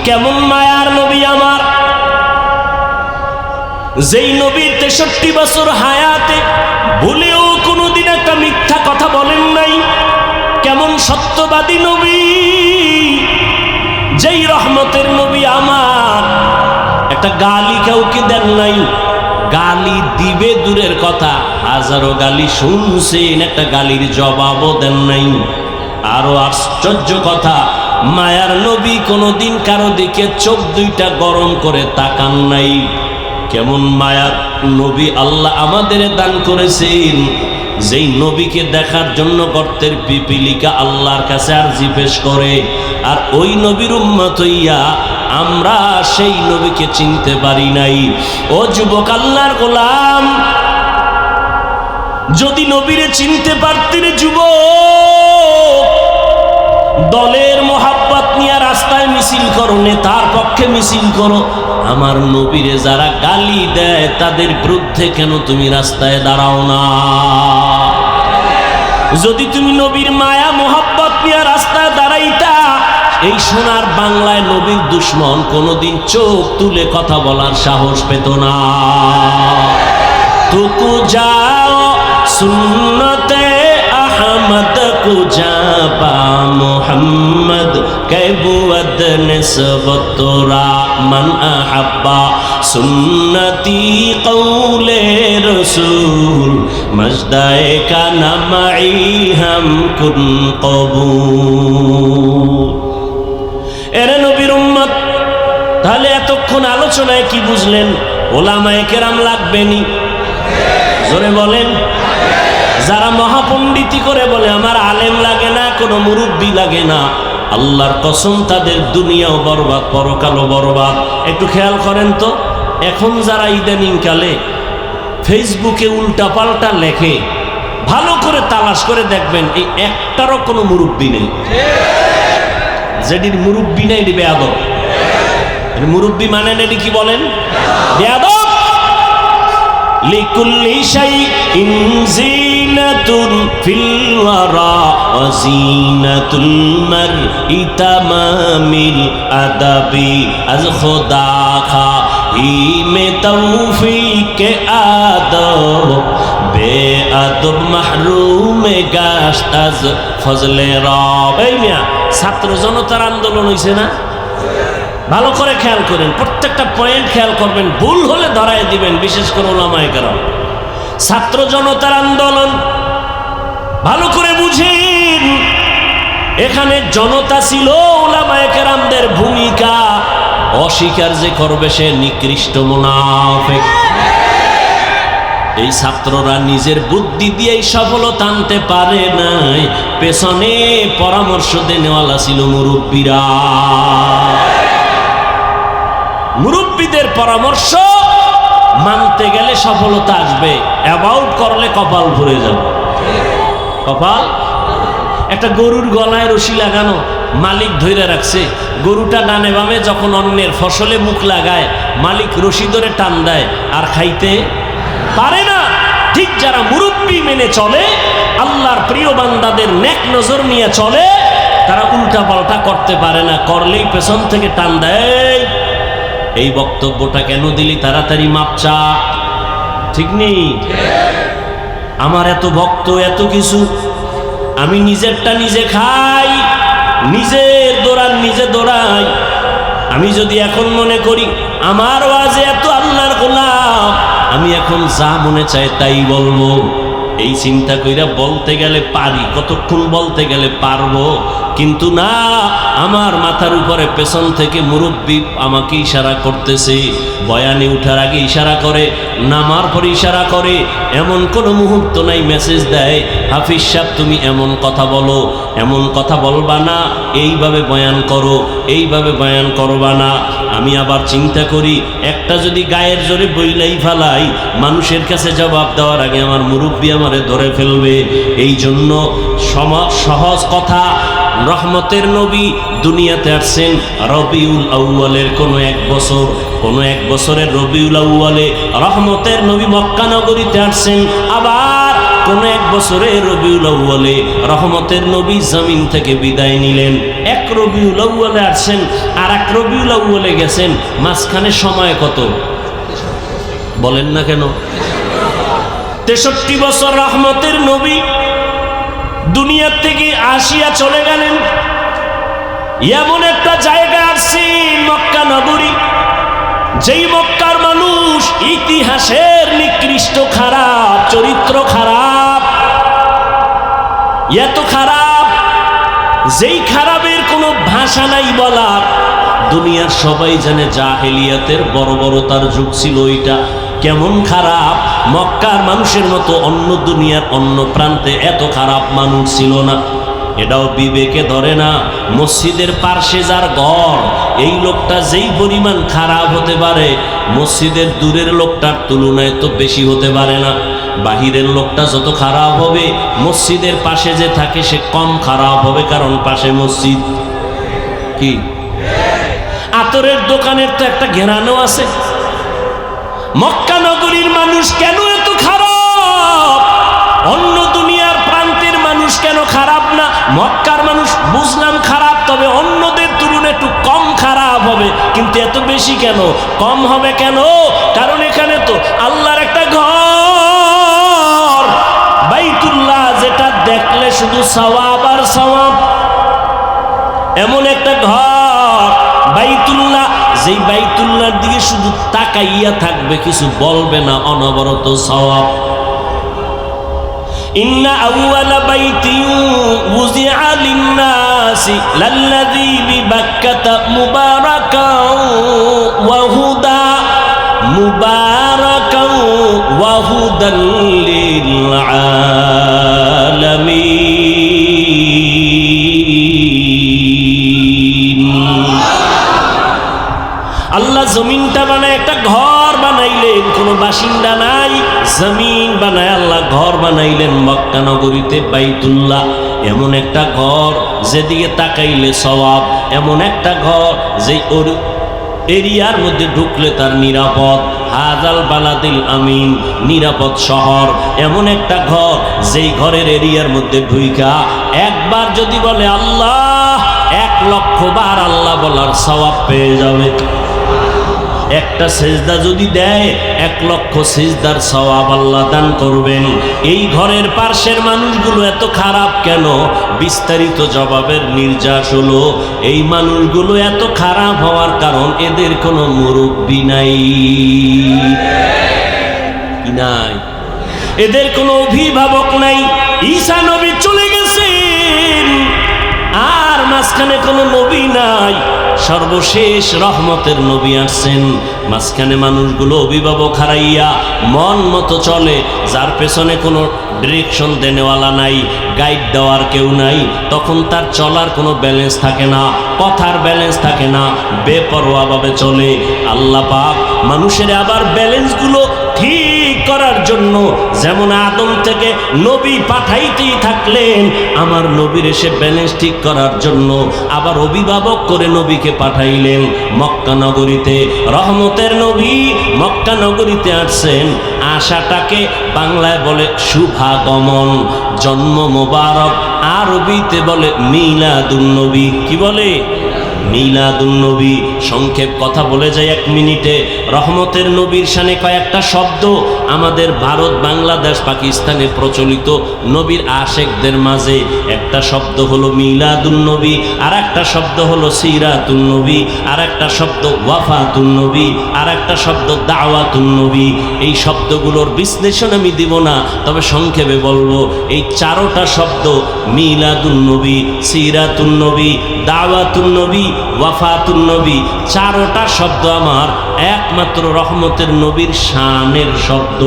কেমন মায়ার নবী আমার, যেই নবী 63 বছর হায়াতে ভুলেও কোনোদিন একটা মিথ্যা কথা বলেন নাই। কেমন সত্যবাদী নবী, যেই রহমতের নবী আমার, একটা গালি কাউকে দেন নাই। গালি দিবে দূরের কথা, হাজারো গালি শুনছেন, একটা গালির জবাবও দেন নাই। আরো আশ্চর্য কথা, মায়ার নবী কোনোদিন কারো দিকে চোখ দুইটা গরম করে তাকান নাই। কেমন মায়ার নবী আল্লাহ আমাদের দান করেছেন, যেই নবীকে দেখার জন্য গর্তের পিপিলিকা আল্লাহর কাছে আরজি পেশ করে। আর ওই নবীর উম্মত হইয়া আমরা সেই নবীকে চিনতে পারি নাই। ও যুবক আল্লাহর গোলাম, যদি নবীরে চিনতে পারতেন যুবক, দলের মোহাব্বত নিয়ে রাস্তায় মিছিল করো, নেতার পক্ষে মিছিল করো। আমার নবীরে যারা গালি দেয় তাদের বিরুদ্ধে কেন তুমি রাস্তায় দাঁড়াও না? যদি তুমি নবীর মায়া মোহাব্বত নিয়ে রাস্তায় দাঁড়াইতা, এই সোনার বাংলায় নবীর দুশ্মন কোনোদিন চোখ তুলে কথা বলার সাহস পেত না। তুকু যাও সুন্নতে আহমদ কুজাবা মোহাম্মদ কেবুদ নিসবতরা মান আহাব্বা সুন্নতি কৌলে রসুল মজদায়ে কানা মাই হাম কুন কবুল। এরে নবীর উম্মত, তাহলে এতক্ষণ আলোচনায় কি বুঝলেন? ওলামায়ে কেরাম লাগবেনি? জোরে বলেন। যারা মহাপণ্ডিতি করে বলে আমার আলেম লাগে না, কোনো মুরব্বী লাগে না, আল্লাহর কসম তাদের দুনিয়াও বরবাদ, পরকালও বরবাদ। একটু খেয়াল করেন তো, এখন যারা ইদানিং কালে ফেসবুকে উল্টা পাল্টা লেখে, ভালো করে তালাশ করে দেখবেন এই একটারও কোনো মুরব্বী নেই। যেটির মুরব্বী নেই, এটি বেয়াদব। মুরব্বী মানেন এটি কি বলেন? বেয়াদব। লিকুল্লি শাইইন জিনাতুন ফিল ওয়ারা ওয়া জিনাতুল মারই তামামিল আদাবি আজ খোদা খা মে তৌফিক আদব বেআদব মাহরুমে গাশত আজ ফজলে রব। এই মিয়া, ছাত্র জনতার আন্দোলন হইছে না? ভালো করে খেয়াল করেন, প্রত্যেকটা পয়েন্ট খেয়াল করবেন, ভুল হলে ধরায় দিবেন, বিশেষ করে ওলামায়ে কেরাম। ছাত্র জনতার আন্দোলন ভালো করে বুঝেন, এখানে জনতা ছিল, ওলামায়ে কেরামদের ভূমিকা অস্বীকার যে করবে সে নিকৃষ্ট মুনাফিক। এই ছাত্ররা নিজের বুদ্ধি দিয়ে সফলতা আনতে পারে নাই, পেছনে পরামর্শ দেনেওয়ালা ছিল মুরব্বীরা। মুরব্বীদের পরামর্শ মানতে গেলে সফলতা আসবে, অ্যাবাউট করলে কপাল ভরে যাবে। কপাল, একটা গরুর গলায় রশি লাগানো, মালিক ধরে রাখছে, গরুটা ডানে বামে যখন অন্যের ফসলে মুখ লাগায়, মালিক রশি ধরে টান দেয়, আর খাইতে পারে না। ঠিক যারা মুরব্বী মেনে চলে, আল্লাহর প্রিয় বান্দাদের নেক নজর নিয়ে চলে, তারা উল্টা পাল্টা করতে পারে না, করলেই পেছন থেকে টান দেয়। এই বক্তব্যটা কেন দিলি, তাড়াতাড়ি মাপ চা। ঠিক নেই? আমার এত ভক্ত, এত কিছু, আমি নিজেরটা নিজে খাই, নিজের দৌড়ান নিজে দৌড়াই। আমি যদি এখন মনে করি আমার ওয়াজে এত আল্লাহর গোলাম, আমি এখন যা মনে চায় তাই বলবো, এই চিন্তা কইরা বলতে গেলে পারি, কতক্ষণ বলতে গেলে পারবো, কিন্তু না, আমার মাথার উপরে পেছন থেকে মুরব্বী আমাকে ইশারা করতেছে, বয়ানে উঠার আগে ইশারা করে, নামার পরে ইশারা করে, এমন কোনো মুহূর্ত নাই মেসেজ দেয়, হাফিজ সাহেব তুমি এমন কথা বলো, এমন কথা বলবা না, এইভাবে বয়ান করো, এইভাবে বয়ান করবা না। আমি আবার চিন্তা করি, একটা যদি গায়ের জোরে বইলাই ফেলাই, মানুষের কাছে জবাব দেওয়ার আগে আমার মুরব্বী আমারে ধরে ফেলবে। এই জন্য সহজ কথা, রহমতের নবী দুনিয়াতে আসছেন রবিউল আউয়ালের কোনো এক বছরের রবিউল আউয়ালে রহমতের নবী মক্কা নগরীতে আসছেন। আবার কোনো এক বছরের রবিউল আউয়ালে রহমতের নবী জমিন থেকে বিদায় নিলেন। এক রবিউল আউয়ালে আসছেন, আর এক রবিউল আউয়ালে গেছেন, মাঝখানে সময় কত বলেন না কেন? 63 বছর রহমতের নবী দুনিয়ার থেকে আসিয়া চলে গেলেন। এমন একটা জায়গা আসছেন মক্কা নগরী, যেই মক্কার মানুষ ইতিহাসের নিকৃষ্ট খারাপ, চরিত্র খারাপ, এত খারাপ, যেই খারাপের কোনো ভাষা নাই বলার। দুনিয়ার সবাই জানে জাহেলিয়াতের বর্বরতার যুগ ছিল ওইটা, কেমন খারাপ। মক্কার মানুষের মতো অন্য দুনিয়ার অন্য প্রান্তে এত খারাপ মানুষ ছিল না। এটাও বিবেকে ধরে না। মসজিদের পার্শ্বে যার ঘর, এই লোকটা যেই পরিমাণ খারাপ হতে পারে, মসজিদের দূরের লোকটার তুলনায় তো বেশি হতে পারে না। বাহিরের লোকটা যত খারাপ হবে, মসজিদের পাশে যে থাকে সে কম খারাপ হবে, কারণ পাশে মসজিদ। কি আতরের দোকানের তো একটা ঘেরানো আছে। মক্কা নগরীর মানুষ কেন এত খারাপ? অন্য দুনিয়ার প্রান্তের মানুষ কেন খারাপ না? মক্কার মানুষ বুঝলাম খারাপ, তবে অন্যদের তুলনায় একটু কম খারাপ হবে, কিন্তু এত বেশি কেন? কম হবে কেন? কারণ এখানে তো আল্লাহর একটা ঘর, বাইতুল্লাহ, যেটা দেখলে শুধু সওয়াব আর সওয়াব, এমন একটা ঘর বাইতুল্লাহ, যেই বাইতুল্লাহর দিকে শুধু তাকাইয়া থাকবে, কিছু বলবে না, অনবরত সওয়াব। ইন্না আউয়ালা বাইতিন উযিআ লিন-নাসি লাল্লাযী বিবাক্কাতা মুবারাকান ওয়া হুদা মুবারাকান ওয়া হুদাল লিল আলামিন। আল্লাহ জমিনটা বানায় একটা ঘর বানাইলেন, কোনো বাসিন্দা নাই, জমিন বানায় আল্লাহ ঘর বানাইলেন মক্কা নগরীতে বাইতুল্লাহ। এমন একটা ঘর যেদিকে তাকাইলে সওয়াব, এমন একটা ঘর যে ওর এরিয়ার মধ্যে ঢুকলে তার নিরাপদ। হাজাল বালাদিল আমিন, নিরাপদ শহর। এমন একটা ঘর যেই ঘরের এরিয়ার মধ্যে ঢুইকা একবার যদি বলে আল্লাহ, 1,00,000 বার আল্লাহ বলার সওয়াব পেয়ে যাবে। একটা সেজদা যদি দেয়, 1,00,000 সেজদার সওয়াব আল্লাহ দান করবেন। এই ঘরের পার্শ্বের মানুষগুলো এত খারাপ কেন? বিস্তারিত জবাবের নির্যাস হলো, এই মানুষগুলো এত খারাপ হওয়ার কারণ এদের কোনো মুরব্বী নাই, নাই, এদের কোনো অভিভাবক নাই। ঈসা নবী চলে গেছেন, আর মাঝখানে কোনো নবী নাই। সর্বশেষ রহমতের নবী আসছেন, মাঝখানে মানুষগুলো অভিভাবক হারাইয়া মন মতো চলে, যার পেছনে কোনো ডিরেকশন দেনেওয়ালা নাই, গাইড দেওয়ার কেউ নাই, তখন তার চলার কোনো ব্যালেন্স থাকে না, কথার ব্যালেন্স থাকে না, বেপরোয়াভাবে চলে। আল্লাহ পাক মানুষের আবার ব্যালেন্সগুলো ঠিক করার জন্য, যেমন আদম থেকে নবী পাঠাইতেই থাকলেন, আমার নবীর এসে ব্যালেন্স ঠিক করার জন্য আবার অভিভাবক করে নবীকে পাঠাইলেন মক্কা নগরীতে। রহমতের নবী মক্কা নগরীতে আসছেন, আশাটাকে বাংলায় বলে শুভাগমন, জন্ম মোবারক, আরবিতে বলে মিলাদুন নবী। কি বলে? মিলাদুন নবী। সংক্ষেপ কথা বলে যাই 1 মিনিটে। রহমতের নবীর শানে কয়েকটা শব্দ আমাদের ভারত, বাংলাদেশ, পাকিস্তানে প্রচলিত নবীর আশেকদের মাঝে। একটা শব্দ হলো মিলাদুন নবী, আর একটা শব্দ হলো সিরাতুন নবী, আর একটা শব্দ ওয়াফাতুন নবী, আর একটা শব্দ দাওয়াতুন নবী। এই শব্দগুলোর বিশ্লেষণ আমি দিব না, তবে সংক্ষেপে বলবো এই 4টা শব্দ মিলাদুন নবী, সিরাতুন নবী, দাওয়াতুন নবী, ওয়াফাতুন নবী, 4টা শব্দ আমার একমাত্র রহমতের নবীর শানের শব্দ।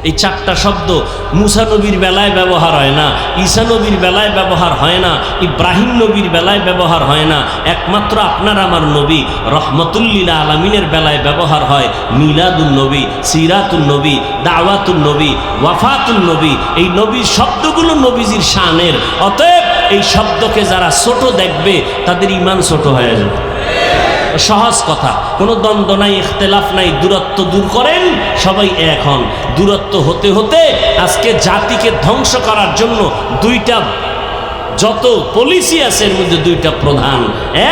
এই 4টা শব্দ মুসা নবীর বেলায় ব্যবহার হয় না, ঈসা নবীর বেলায় ব্যবহার হয় না, ইব্রাহিম নবীর বেলায় ব্যবহার হয় না। একমাত্র আপনার আমার নবী রহমতুল্লিল আলামিনের বেলায় ব্যবহার হয় মিলাদুন নবী, সিরাতুন নবী, দাওয়াতুন নবী, ওয়াফাতুন নবী। এই নবীর শব্দগুলো নবীজির শানের। অতএব এই শব্দকে যারা ছোট দেখবে তাদের ঈমান ছোট হয়ে যাবে। সহজ কথা, কোনো দ্বন্দ্ব নাই, ইখতিলাফ নাই, দূরত্ব দূর করেন, সবাই এক হন। দূরত্ব হতে হতে আজকে জাতিকে ধ্বংস করার জন্য 2টা যত পলিসি আছে এর মধ্যে 2টা প্রধান।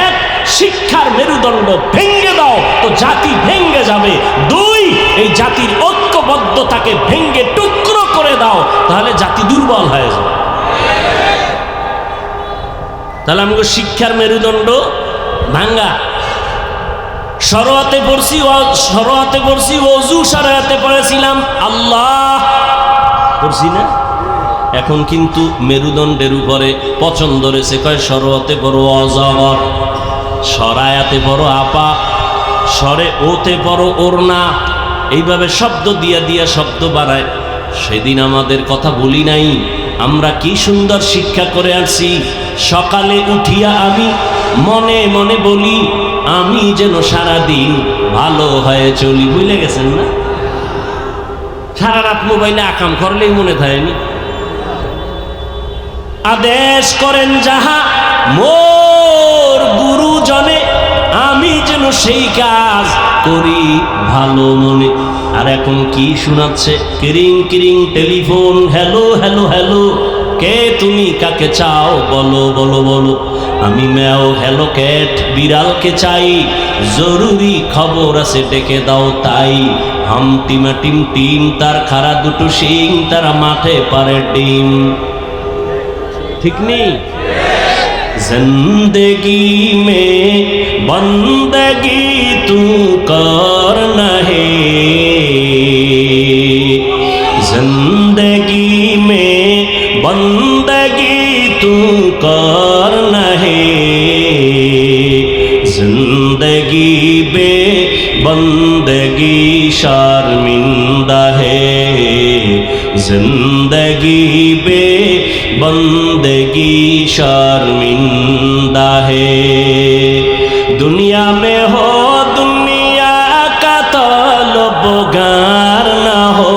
এক, শিক্ষার মেরুদণ্ড ভেঙ্গে দাও তো জাতি ভেঙ্গে যাবে। 2, এই জাতির ঐক্যবদ্ধতাকে ভেঙ্গে টুকরো করে দাও, তাহলে জাতি দুর্বল হয়ে যাবে। তাহলে আমাকে শিক্ষার মেরুদণ্ড ভাঙ্গা। শরআতে পড়ছি, ওযু শরআতে পড়েছিলাম আল্লাহ পড়ছি না। এখন কিন্তু মেরুদণ্ডের উপরে পছন্দ রয়েছে, কয় শরআতে পড়ো অজগর, শরায়াতে পড়ো আপা, সরে ওতে পড়ো ওরনা। এইভাবে শব্দ দিয়া শব্দ বাড়ায়। সেদিন আমাদের কথা বলি নাই, আমরা কি সুন্দর শিক্ষা করে আসছি। সকালে উঠিয়া আমি মনে মনে বলি, আমি যেন সারাদিন ভালো হয়ে চলি। ভুলে গেছেন না? সারা রাত মোবাইলে আকাম করলেই মনে থাকেনি। আদেশ করেন যাহা মোর গুরুজনে, আমি যেন সেই কাজ করি ভালো মনে। আর এখন কি শোনাচ্ছে? কিরিং কিরিং টেলিফোন, হ্যালো হ্যালো হ্যালো, কে তুমি, কাকে চাও, বলো বলো বলো। আমি ম্যাও, হ্যালো ক্যাট, বিড়ালকে চাই, জরুরি খবর আছে ডেকে দাও তাই। হামটিমা টিম টিম, তার খাড়া 2টো শিং, তারা মাঠে পারে ডিম। ঠিক নেই? জিন্দেগি মে বন্দগি তু করনা হে, जिंदगी में बंदगी तू करना है, जिंदगी बे बंदगी शर्मिंदा है, जिंदगी बे बंदगी शर्मिंदा है। दुनिया में हो दुनिया का तलबगार ना हो,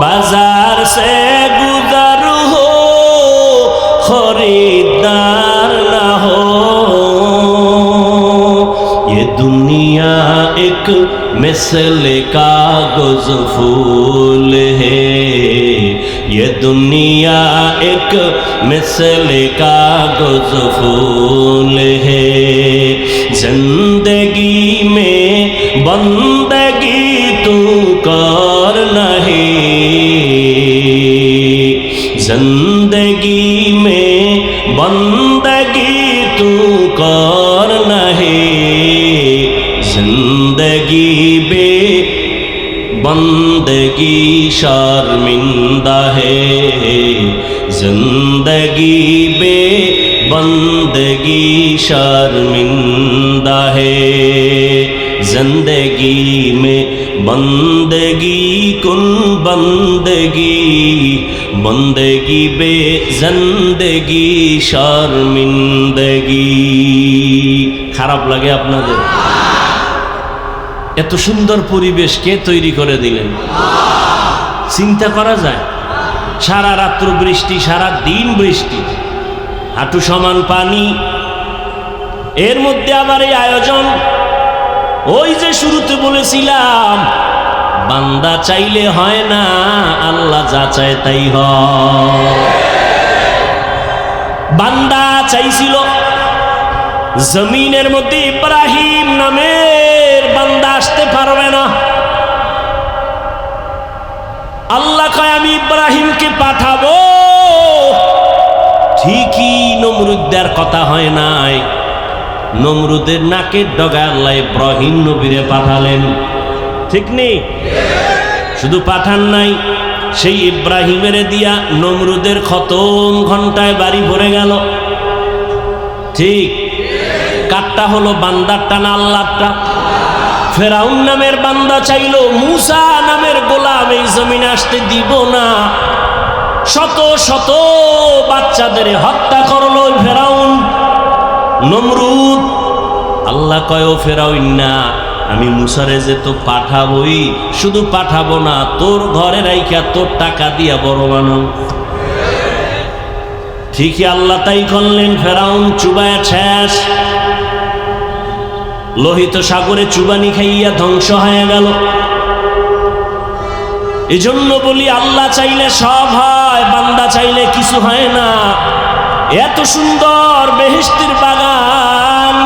बाजार से गुजर हो खरीदार ना हो। ये दुनिया एक मिसल कागज फूल है, ये दुनिया एक मिसल कागज फूल है। जिंदगी में बंदगी तू करना है, जिंदगी में बंदगी तू करना है, जिंदगी बे बंदगी शर्मिंदा है, जिंदगी बे बंदगी शर्मिंदा है। जिंदगी में बंदगी कुन बंदगी, बंदगी बे जिंदगी शर्मिंदगी। খারাপ লাগে আপনাদের? এত সুন্দর পরিবেশ কে তৈরি করে দিলেন? চিন্তা করা যায়? সারা রাত্র বৃষ্টি, সারা দিন বৃষ্টি, হাঁটু সমান পানি, এর মধ্যে আবার এই আয়োজন। ওই যে শুরুতে বলেছিলাম, বান্দা চাইলে হয় না, আল্লাহ যা চায় তাই হয়। বান্দা চাইছিল জমিনের মধ্যে ইব্রাহিম নামের বান্দা আসতে পারবে না। আল্লাহ কয় আমি ইব্রাহিমকে পাঠাবো। ঠিকই নমরুদের কথা হয় নাই, নমরুদের নাকের ডগায় আল্লাহ ইব্রাহিম নবীরে পাঠালেন। ঠিক নেই? শুধু পাঠান নাই, সেই ইব্রাহিমের দিয়া নমরুদের খতম ঘন্টায় বাড়ি ভরে গেল। ঠিক কাটটা হলো বান্দারটা না আল্লাহটা? ফেরাউন নামের বান্দা চাইল মুসা নামের গোলাম এই জমিনে আসতে দিব না, শত শত বাচ্চাদের হত্যা করলো ফেরাউন নমরুদ। আল্লাহ কয় ও ফেরাউন না, আমি মুসারে যে তো পাঠাবই, শুধু পাঠাবো না, তোর ঘরে রাইখা তোর টাকা দিয়া বড় বানাও। ঠিকই আল্লাহ তাই করলেন। ফেরাউন চুবায়া শেষ, লোহিত সাগরে চুবানি খাইয়া ধ্বংস হয়ে গেল। এজন্য বলি আল্লাহ চাইলে সব হয়, বান্দা চাইলে কিছু হয় না। এত সুন্দর বেহেশতের বাগান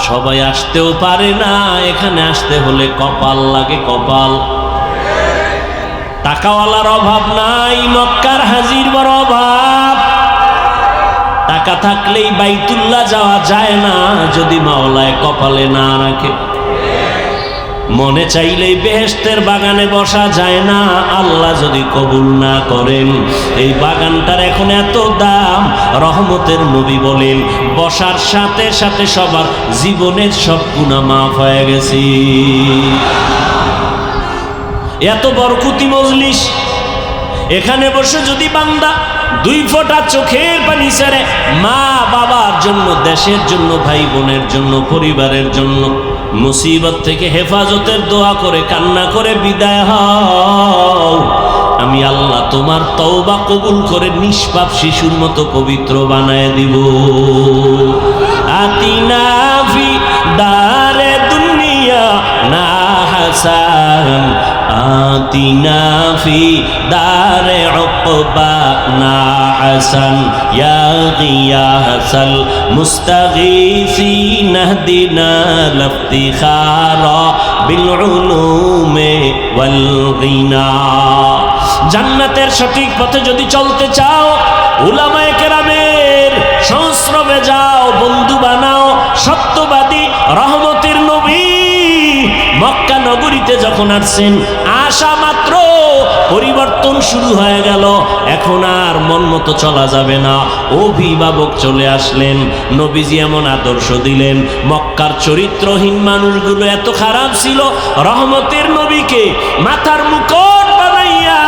সবাই আসতেও পারে না, এখানে আসতে হলে কপাল লাগে, কপাল। টাকাওয়ালার অভাব নাই, মক্কার হাজির বড় অভাব। টাকা থাকলেই বাইতুল্লাহ যাওয়া যায় না যদি মাওলায় কপালে না রাখে। মনে চাইলেই বেহেশতের বাগানে বসা যায় না আল্লাহ যদি কবুল না করেন। এই বাগানটার এখন এত দাম, রহমতের নবী বলেন বসার সাথে সাথে সবার জীবনের সব গুনাহ মাফ হয়ে গেছে। এত বরকতি মজলিস, এখানে বসে যদি বান্দা দুই ফোঁটা চোখের পানি ছেড়ে মা বাবার জন্য, দেশের জন্য, ভাই বোনের জন্য, পরিবারের জন্য মুসিবত থেকে হেফাজতের দোয়া করে কান্না করে বিদায় হও, আমি আল্লাহ তোমার তওবা কবুল করে নিষ্পাপ শিশুর মতো পবিত্র বানায় দিব। আতিনা ফি দারে দুনিয়া না হাসান, আতিনা ফি দারে উকবা না হাসান, ইয়া গিয়াসাল মুস্তাগীসিন ইহদিনা লিফতিখারা বিল উলুমে ওয়াল গিনা। জান্নাতের সঠিক পথে যদি চলতে চাও, উলামায়ে কেরামের সংস্রবে যাও, বন্ধু বানাও। সত্যবাদী রহমতের নবী মক্কা নগরীতে যখন আসছেন, আসা মাত্র পরিবর্তন শুরু হয়ে গেল। এখন আর মন মতো চলা যাবে না, অভিভাবক চলে আসলেন। নবীজি এমন আদর্শ দিলেন, মক্কার চরিত্রহীন মানুষগুলো এত খারাপ ছিল, রহমতের নবীকে মাথার মুকুট বানাইয়া,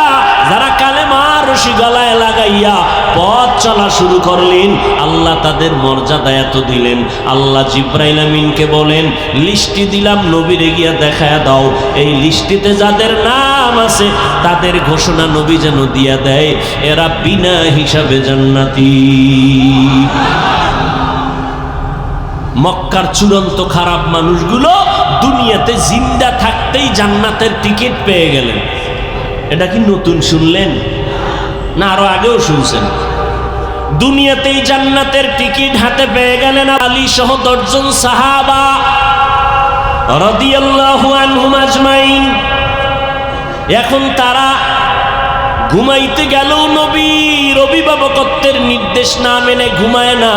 যারা কালেমার রশি গলায় লাগাইয়া পথ চলা শুরু করলেন, আল্লাহ তাদের মর্যাদা এত দিলেন। আল্লাহ জিব্রাইল আমিনকে বলেন লিস্টি দিলাম, নবীরে গিয়া দেখায় দাও, এই লিস্টিতে যাদের নাম আছে তাদের ঘোষণা নবী যেন দিয়া দেয়, এরা বিনা হিসাবে জান্নাতি। মক্কার চূড়ান্ত খারাপ মানুষগুলো দুনিয়াতে জিন্দা থাকতেই জান্নাতের টিকিট পেয়ে গেলেন। এটা কি নতুন শুনলেন না আরো আগেও শুনছেন? দুনিয়াতেই জান্নাতের টিকিট হাতে পেয়ে গেলেন আলী সহ 10 জন সাহাবা রাদিয়াল্লাহু আনহুম আজমাইন। এখন তারা ঘুমাইতে গেল, নবীর অভিভাবকত্বের নির্দেশ না মেনে ঘুমায় না।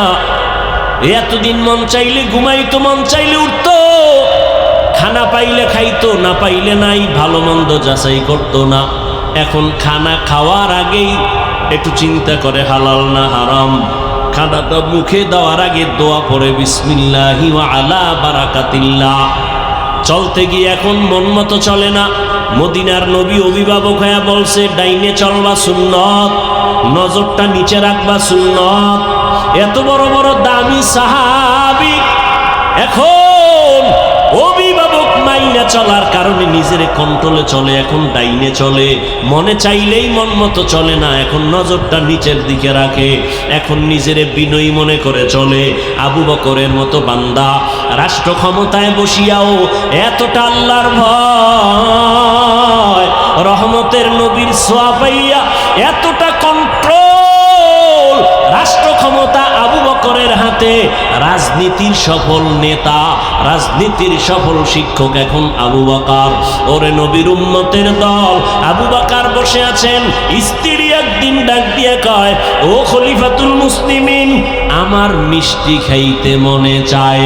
এতদিন মন চাইলে ঘুমাইতো, মন চাইলে উঠতো, খানা পাইলে খাইতো, না পাইলে নাই, ভালো মন্দ যাচাই করতো না। এখন খানা খাওয়ার আগেই একটু চিন্তা করে হালাল না হারাম। খানাটা মুখে দেওয়ার আগে দোয়া পড়ে বিসমিল্লাহি ওয়া আলা বারাকাতিল্লাহ। চলতে গিয়ে এখন মন মতো চলে না। মদিনার নবী অভিভাবক হয়ে বলছে ডাইনে চলবা সুন্নত, নজরটা নিচে রাখবা সুন্নত। এত বড় বড় দামি সাহাবী এখন অভিভাবক মাইনা চলার কারণে নিজের কন্ট্রোলে চলে, এখন ডাইনে চলে, মনে চাইলেই মন মতো চলে না, এখন নজরটা নিচের দিকে রাখে, এখন নিজের বিনয়ী মনে করে চলে। আবু বকরের মতো বান্দা রাষ্ট্র ক্ষমতায় বসিয়াও এতটা আল্লাহর ভয়, রহমতের নবীর ছোঁয়া পাইয়া এতটা কন্ট্রোল রাষ্ট্র ক্ষমতা আবু বকরের হাতে, রাজনীতির সফল নেতা, রাজনীতির সফল শিক্ষক এখন আবু বকর। ওরে নবীর উম্মতের দল, আবু বকর বসে আছেন, স্ত্রী একদিন ডাক দিয়ে কয়, ও খলিফাতুল মুসলিমিন, আমার মিষ্টি খাইতে মনে চায়।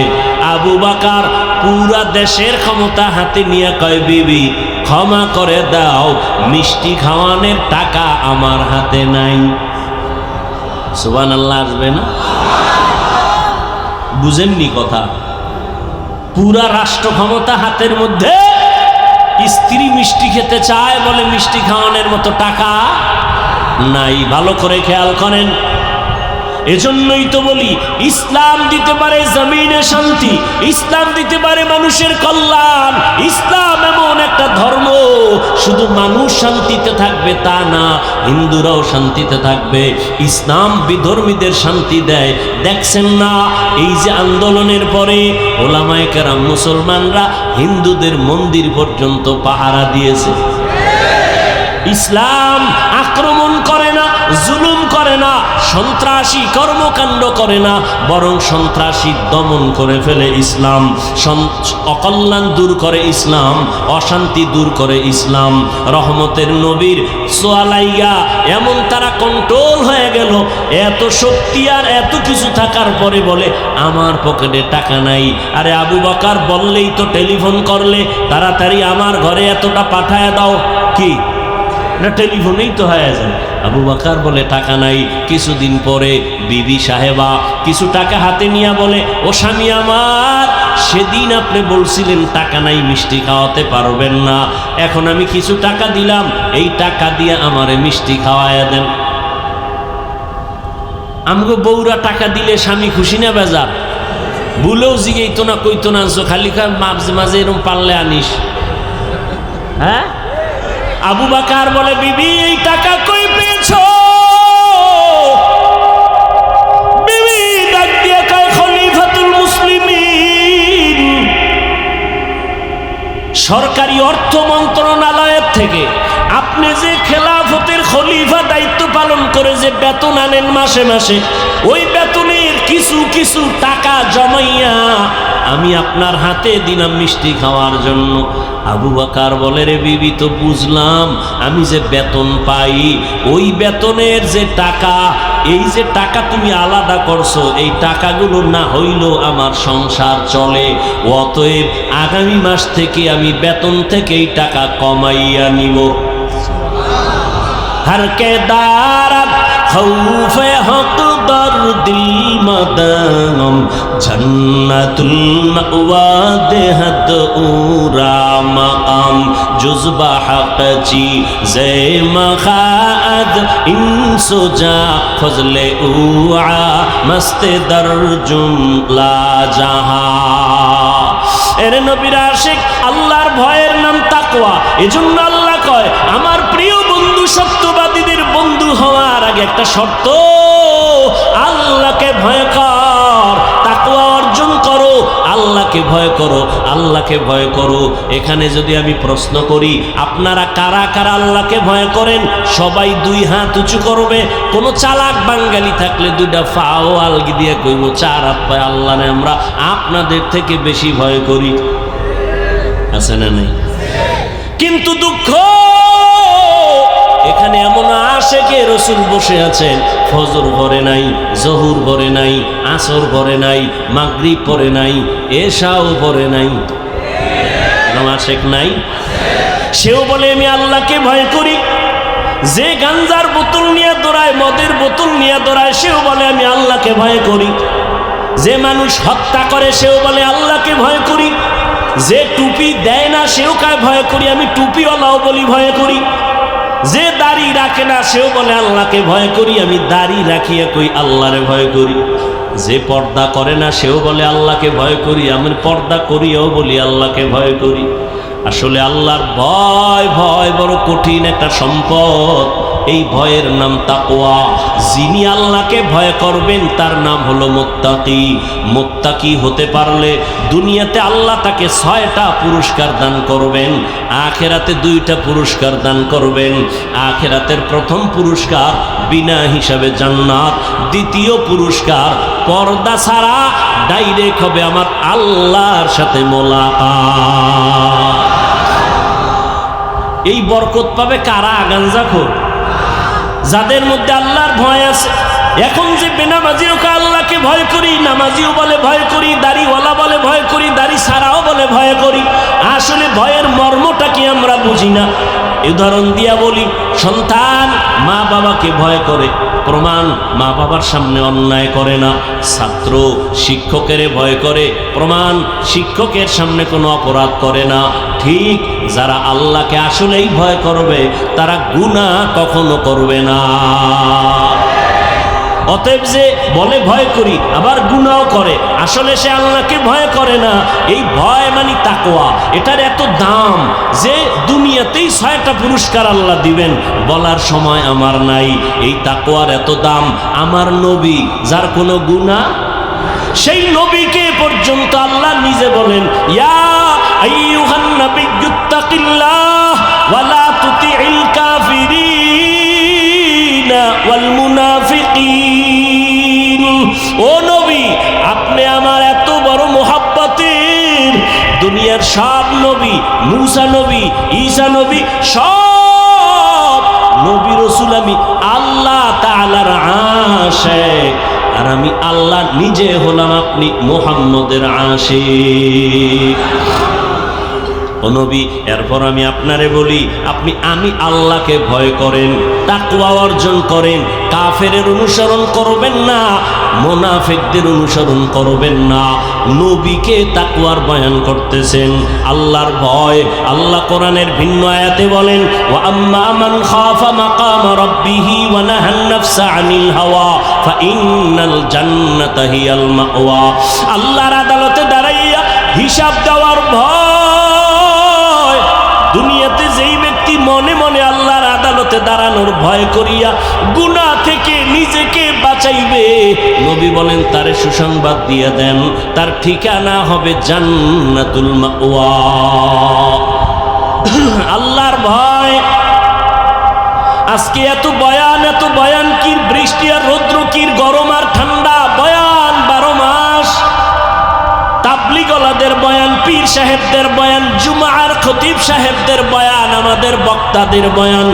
আবু বকর পুরা দেশের ক্ষমতা হাতে নিয়ে কয়, বিবি ক্ষমা করে দাও, মিষ্টি খাওয়ানোর টাকা আমার হাতে নাই। সুবহানাল্লাহ আসবে না? বুঝেননি কথা? পুরা রাষ্ট্র ক্ষমতা হাতের মধ্যে, স্ত্রী মিষ্টি খেতে চায়, বলে মিষ্টি খাওয়ানোর মতো টাকা নাই। ভালো করে খেয়াল করেন। এজন্যই তো বলি, ইসলাম দিতে পারে জমিনে শান্তি, ইসলাম দিতে পারে মানুষের কল্যাণ। ইসলাম এমন একটা ধর্ম, শুধু মানুষ শান্তিতে থাকবে তা না, হিন্দুরাও শান্তিতে থাকবে। ইসলাম বিধর্মীদের শান্তি দেয়। দেখছেন না, এই যে আন্দোলনের পরে ওলামায়ে কেরাম মুসলমানরা হিন্দুদের মন্দির পর্যন্ত পাহারা দিয়েছে। ইসলাম আক্রমণ করে না, জুলুম করে না, সন্ত্রাসী কর্মকাণ্ড করে না, বরং সন্ত্রাসী দমন করে ফেলে ইসলাম। অকল্যাণ দূর করে ইসলাম, অশান্তি দূর করে ইসলাম। রহমতের নবীর সোয়ালাইয়া এমন তারা কন্ট্রোল হয়ে গেল, এত শক্তি আর এত কিছু থাকার পরে বলে আমার পকেটে টাকা নাই। আরে আবু বকর বললেই তো, টেলিফোন করলে তাড়াতাড়ি আমার ঘরে এতটা পাঠায় দাও, কি না টেলিফোনেই তো হয়ে যায়। আবু বকর বলে টাকা নাই। কিছুদিন পরে বিবি সাহেবা কিছু টাকা হাতে নিয়ে বলে, ও স্বামী আমার, সেদিন আপনি বলছিলেন টাকা নাই, মিষ্টি খাওয়াতে পারবেন না, এখন আমি কিছু টাকা দিলাম, এই টাকা দিয়ে আমারে মিষ্টি খাওয়াইয়া দেন। আমগো বউরা টাকা দিলে স্বামী খুশি না বেজার? ভুলেও জিগেইতো না, কইতো না, আনছো খালি মাঝে মাঝে এরকম পারলে আনিস। হ্যাঁ, আবু বকর বলে, বিবি এই টাকা কই পেয়েছো? বিবি ডাক দিয়ে কয়, খলিফাতুল মুসলিমিন, সরকারি অর্থ মন্ত্রণালয়ের থেকে আপনি যে খেলাফতের খলিফা দায়িত্ব পালন করে যে বেতন আনেন মাসে মাসে, ওই বেতনের কিছু কিছু টাকা জমাইয়া আমি আপনার হাতে দিলাম মিষ্টি খাওয়ার জন্য। আবু বকর বলে, রে বিবি, তো বুঝলাম আমি যে বেতন পাই, ওই বেতনের যে টাকা, এই যে টাকা তুমি আলাদা করছো, এই টাকাগুলো না হইলেও আমার সংসার চলে, অতএব আগামী মাস থেকে আমি বেতন থেকে এই টাকা কমাইয়া নিব। हर के दारत खौफे हक दर्दिल मदाम जन्नतुल मअवा देहत उरा मकाम जुज़बा हक ची ज़े मखाद इंसुजा फजले उआ मस्ते दर्जुम ला जहाँ। এরে নবীর আশিক, আল্লাহর ভয়ের নাম তাকওয়া। এজন্য আল্লাহ কয়, আমার প্রিয় বন্ধু, সত্যবাদীদের বন্ধু হওয়ার আগে একটা শর্ত, আল্লাহকে ভয় কর, তাকওয়া অর্জন করো, আল্লাহকে ভয় করো, আল্লাহকে ভয় করো। এখানে যদি আমি প্রশ্ন করি, আপনারা কারা কারা আল্লাহকে ভয় করেন? সবাই দুই হাত উঁচু করবে। কোনো চালাক বাঙালি থাকলে দুইটা ফাও আলগি দিয়ে কইব, চার হাত পায় আল্লাহরে আমরা আপনাদের থেকে বেশি ভয় করি। আছে না নাই? কিন্তু দুঃখ, এখানে এমন আশেকে রাসূল বসে আছেন, ফজর পড়ে নাই, জহুর পড়ে নাই, আসর পড়ে নাই, মাগরিব পড়ে নাই, এশাও পড়ে নাই, আশেক নাই। সেও বলে আমি আল্লাহকে ভয় করি। যে গাঞ্জার বোতল নিয়ে দৌড়ায়, মদের বোতল নিয়ে দৌড়ায়, সেও বলে আমি আল্লাহকে ভয় করি। যে মানুষ হত্যা করে, সেও বলে আল্লাহকে ভয় করি। যে টুপি দেয় না, সেও কায় ভয় করি, আমি টুপিওয়ালাও বলি ভয় করি। যে দাড়ি রাখে না, সেও বলে আল্লাহকে ভয় করি, আমি দাড়ি রাখিয়া কই আল্লাহরে ভয় করি। যে পর্দা করে না, সেও বলে আল্লাহকে ভয় করি, আমি পর্দা করিও বলি আল্লাহকে ভয় করি। আসলে আল্লাহর ভয়, ভয় বড় কঠিন একটা সম্পদ। এই ভয়ের নাম তাকওয়া। যিনি আল্লাহকে ভয় করবেন তার নাম হলো মুত্তাকি। মুত্তাকি হতে পারলে দুনিয়াতে আল্লাহ তাকে 6টা পুরস্কার দান করবেন, আখিরাতে 2টা পুরস্কার দান করবেন। আখিরাতের প্রথম পুরস্কার বিনা হিসাবে জান্নাত, দ্বিতীয় পুরস্কার পর্দা ছাড়া ডাইরেক্ট হবে আমার আল্লাহর সাথে মোলাকাত। এই বরকত পাবে কারা? গাঞ্জাখোর, যাদের মধ্যে আল্লাহর ভয় আছে। এখন যে বেনামাজিও আল্লাহকে ভয় করি, নামাজিও বলে ভয় করি, দাড়িওয়ালা বলে ভয় করি, দাড়ি ছাড়াও বলে ভয় করি, আসলে ভয়ের মর্মটা কি আমরা বুঝি না। উদাহরণ দিয়া বলি, সন্তান মা বাবাকে ভয় করে, প্রমাণ মা বাবার সামনে অন্যায় করে না। ছাত্র শিক্ষকের ভয় করে, প্রমাণ শিক্ষকের সামনে কোনো অপরাধ করে না। ঠিক যারা আল্লাহকে আসলেই ভয় করবে তারা গুনাহ কখনো করবে না। অতএব যে বলে ভয় করি আবার গুনাহ করে, আসলে সে আল্লাহকে ভয় করে না। এই ভয় মানে তাকওয়া, এটার এত দাম যে দুনিয়াতেই 6টা পুরস্কার আল্লাহ দিবেন, বলার সময় আমার নাই। এই তাকওয়ার এত দাম। আমার নবী যার কোনো গুনাহ, সেই নবীকে পর্যন্ত আল্লাহ নিজে বলেন, ইয়া আইয়ুহান নাবিয়্যুত্তাকিল্লাহ ওয়া লা তুতিইল কাফিরিনা ওয়াল মুনাফিকিন। ও নবী, আপনি আমার এত বড় মুহাব্বতের, দুনিয়ার সব নবী, মূসা নবী, ঈসা নবী, সব নবী রাসূল আমি আল্লাহ তাআলার আশিক, আর আমি আল্লাহ নিজে হলাম আপনি মুহাম্মদের আশিক। ও নবী, এরপর আমি আপনারে বলি, আমি আল্লাহকে ভয় করেন, তাকওয়া অর্জন করেন, কাফেরের অনুসরণ করবেন না, মুনাফিকদের অনুসরণ করবেন না। নবীকে তাকওয়ার বয়ান করতেছেন, আল্লাহর ভয়। আল্লাহ কোরআনের ভিন্ন আয়াতে বলেন, ওয়া আম্মা মান খাফা মাকাম রাব্বিহি ওয়া নাহান নাফসা আনিল হাওয়া ফাইন্নাল জান্নাতা হিয়াল মাওয়া। আল্লাহর আদালতে দাঁড়াইয়া হিসাব দেওয়ার ভয়। দুনিয়াতে যেই ব্যক্তি মনে মনে আল্লাহর আদালতে দাঁড়ানোর ভয় করিয়া গুনাহ থেকে নিজেকে বাঁচাইবে, নবী বলেন তারে সুসংবাদ দিয়ে দেন, তার ঠিকানা হবে জান্নাতুল মাওয়া। আল্লাহর ভয়। আজকে এত বয়ান কি, বৃষ্টি আর রৌদ্র কি, গরম আর ঠান্ডা, বয়ান 12 মাস। তাবলীগওয়ালাদের বয়ান, পীর সাহেবদের বয়ান, জুমার খতিব সাহেবদের বয়ান, আমাদের বক্তাদের বয়ান,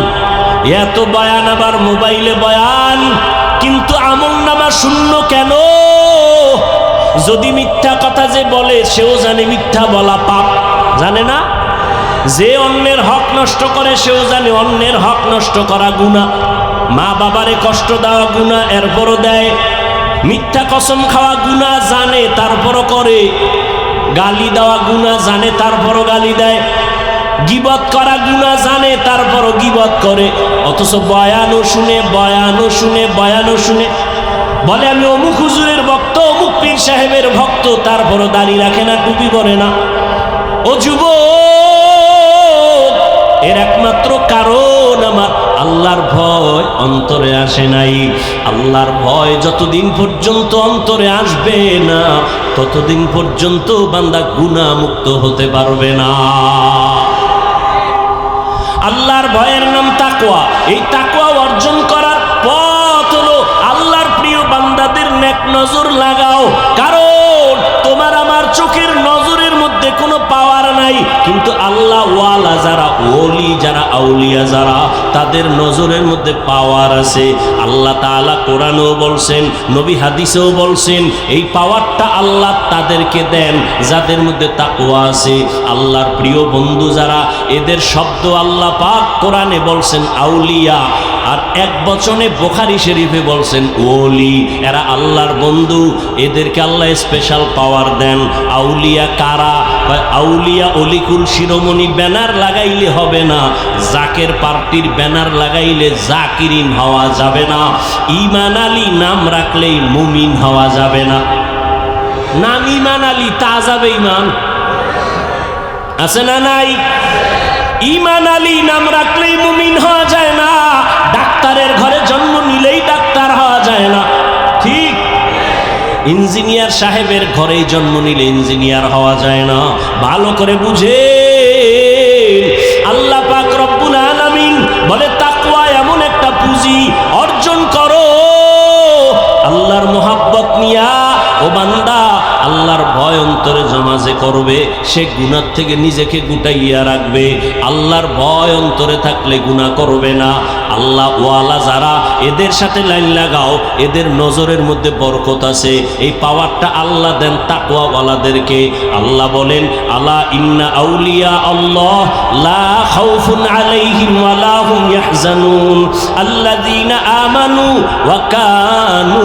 এত বয়ান, আবার মোবাইলে বয়ান, কিন্তু আমলনামা শূন্য কেন? যদি মিথ্যা কথা যে বলে সেও জানে মিথ্যা বলা পাপ, জানে না? যে অন্যের হক নষ্ট করে সেও জানে অন্যের হক নষ্ট করা গুনাহ। মা বাবারে কষ্ট দেওয়া গুনাহ, এরপরও দেয়। মিথ্যা কসম খাওয়া গুনাহ, জানে তারপরও করে। গালি দেওয়া গুনাহ, জানে তারপরও গালি দেয়। গীবত করা গুনাহ, জানে তারপরও গীবত করে। অথচ বয়ানও শুনে বলে আমি অমুক হুজুরের ভক্ত, অমুক পীর সাহেবের ভক্ত, তারপরও দাড়ি রাখে না, টুপি পরে না। ও যুবক, এর একমাত্র কারণ আমার আল্লাহর ভয় অন্তরে আসে নাই। আল্লাহর ভয় যতদিন পর্যন্ত অন্তরে আসবে না, ততদিন পর্যন্ত বান্দা গুনাহ মুক্ত হতে পারবে না। আল্লাহর ভয়ের নাম তাকওয়া। এই তাকওয়া অর্জন করার পথ হলো আল্লাহর প্রিয় বান্দাদের নেক নজর লাগাও। কারণ তোমার আমার চোখের নজরের মধ্যে কোনো পাওয়ার নাই, কিন্তু আল্লাহ ওয়ালা যারা, ওলি যারা, আউলিয়া যারা, তাদের নজরের মধ্যে পাওয়ার আছে। আল্লাহ তাআলা কোরআনেও বলছেন, নবী হাদিসেও বলছেন, এই পাওয়ারটা আল্লাহ তাদেরকে দেন যাদের মধ্যে তাকওয়া আছে। আল্লাহর প্রিয় বন্ধু যারা, এদের শব্দ আল্লাহ পাক কোরআনে বলছেন আউলিয়া, আর এক বচনে বুখারী শরীফে বলছেন ওলি। এরা আল্লাহর বন্ধু, এদেরকে আল্লাহ স্পেশাল পাওয়ার দেন। আউলিয়া কারা? আউলিয়া অলিকুল শিরোমণি ব্যানার লাগাইলে হবে না, জাকের পার্টির ব্যানার লাগাইলে জাকিরিন হওয়া যাবে না, ঈমান আলী নাম রাখলেই মুমিন হওয়া যাবে না। নাম ঈমান আলী, তা যাবে ঈমান আছে না নাই? ঈমান আলী নাম রাখলেই মুমিন হওয়া যায় না। ডাক্তারের ঘরে জন্ম নিলেই ডাক্তার হয় ইঞ্জিনিয়ার সাহেবের ঘরেই জন্ম নিলে ইঞ্জিনিয়ার হওয়া যায় না। ভালো করে বুঝে আল্লাহ পাক রব্বুল আলামিন বলে তাকওয়া এমন একটা পুঁজি, অর্জন করো আল্লাহর মোহাব্বত নিয়া। ও বান্দা, আল্লাহর ভয় অন্তরে জমা যে করবে সে গুনাহ থেকে নিজেকে গুটাইয়া রাখবে। আল্লাহর ভয় অন্তরে থাকলে গুনাহ করবে না। আল্লাহ ওয়ালা যারা, এদের সাথে লাইন লাগাও, এদের নজরের মধ্যে বরকত আছে। এই পাওয়ারটা আল্লাহ দেন তাকওয়া ওয়ালাদেরকে। আল্লাহ বলেন, আলা ইন্না আউলিয়া আল্লাহ লা খাউফুন আলাইহিম ওয়া লা হুম ইয়াহজানুন আল্লাযীনা আমানু ওয়া কানু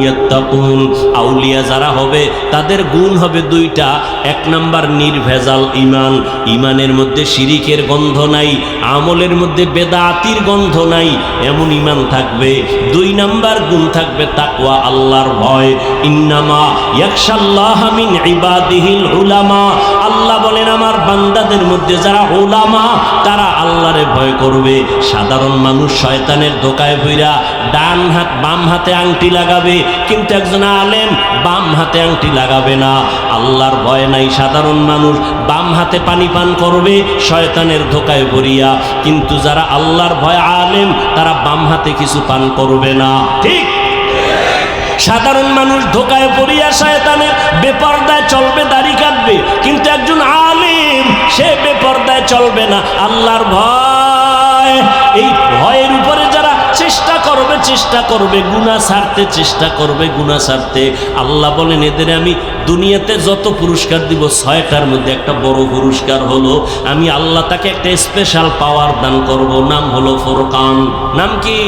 ইয়াত্তাকুন। আউলিয়া যারা হবে তাদের গুণ হবে দুইটা। এক নাম্বার নির্ভেজাল ঈমান, ঈমানের মধ্যে শিরিকের গন্ধ নাই, আমলের মধ্যে বেদাতির গন্ধ নাই, এমন ঈমান থাকবে। দুই নাম্বার গুণ থাকবে তাকওয়া, আল্লাহর ভয়। ইন্নামা ইয়াখশাল্লাহা মিন ইবাদিহিল উলামা। আল্লাহ বলেন আমার বান্দাদের মধ্যে যারা উলামা তারা আল্লাহরে ভয় করবে। সাধারণ মানুষ শয়তানের ধোকায় পইরা ডান হাত বাম হাতে আংটি লাগাবে, কিন্তু একজন আলেম বাম হাতে আংটি লাগাবে না। আল্লাহর ভয় নাই সাধারণ মানুষ বাম হাতে পানি পান করবে শয়তানের ধোকায় পড়িয়া, কিন্তু যারা আল্লাহর ভয় আলেম তারা বাম হাতে কিছু পান করবে না। ঠিক? সাধারণ মানুষ ধোকায় পড়িয়া শয়তানের বেপরদায় চলবে, দাড়ি কাটবে, কিন্তু একজন আলেম সে বেপরদায় চলবে না। আল্লাহর ভয়, এই ভয়ের উপরে যারা চেষ্টা করবে গুনাহ ছাড়তে, চেষ্টা করবে গুনাহ ছাড়তে, আল্লাহ বলেন এদের আমি দুনিয়াতে যত পুরস্কার দিব 6টার মধ্যে একটা বড় পুরস্কার হলো আমি আল্লাহ তাকে একটা স্পেশাল পাওয়ার দান করব, নাম হলো ফুরকান। নাম কি?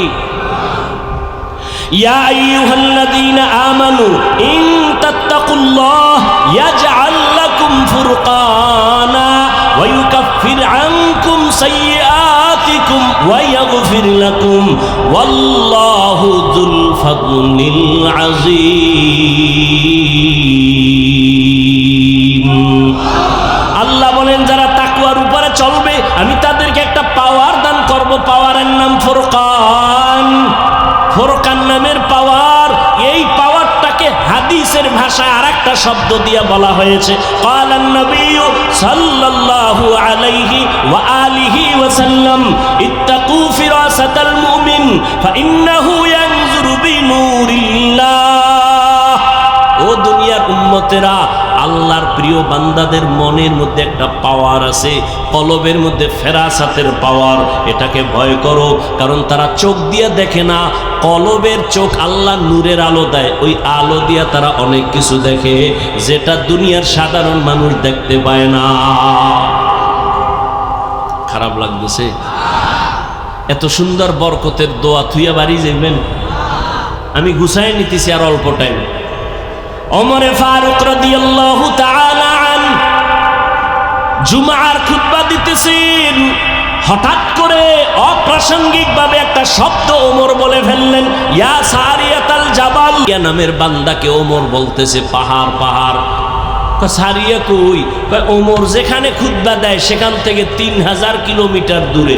ইয়া আইয়ুহাল্লাযীনা আমানু ইন তাত্তাকুল্লাহ ইয়াজআল লাকুম ফুরকানা ওয়া ইউকাফির আনকুম সাইয়্যাতিকুম ওয়া ইয়াগফির লাকুম ওয়াল্লাহু যুল ফাদলিল আযীম। আল্লাহ বলেন যারা তাকওয়ার উপরে চলবে আমি তাদেরকে একটা পাওয়ার দান করব, পাওয়ারের নাম ফুরকান। ফুরকান নামের পাওয়ার, এই পাওয়ারটাকে হাদিসের ভাষায় আরেকটা শব্দ দিয়ে বলা হয়েছে। ক্বালান নবিয়্যু সাল্লাল্লাহু আলাইহি ওয়া আলিহি ওয়া সাল্লাম ইত্তাকু ফিরাসাতাল মুমিন ফাইন্নাহু ইয়ানজুরু বিনুরিল্লাহ। ও দুনিয়ার উম্মতেরা, আল্লাহর প্রিয় বান্দাদের মনের মধ্যে একটা পাওয়ার আছে, কলবের মধ্যে ফেরাসাতের পাওয়ার। এটাকে ভয় করো, কারণ তারা চোখ দিয়ে দেখে না, কলবের চোখ আল্লাহ নূরের আলো দেয়, ওই আলো দিয়া তারা অনেক কিছু দেখে যেটা দুনিয়ার সাধারণ মানুষ দেখতে পায় না। খারাপ লাগতেছে? এত সুন্দর বরকতের দোয়া থুইয়া বাড়ি যাইবেন? আমি গুছাই নিতেছি আর অল্প টাইম। ওমরে ফারুক রাদিয়াল্লাহু তাআলা আনহু জুমার খুতবা দিতেছেন, হঠাৎ করে অপ্রাসঙ্গিকভাবে একটা শব্দ ওমর বলে ফেললেন, ইয়া সারিয়াতাল জাবাল। ইয়া নামের বান্দাকে ওমর বলতেছে পাহাড় পাহাড়। সারিয়া কই? ওমর যেখানে খুতবা দেয় সেখান থেকে 3000 কিলোমিটার দূরে।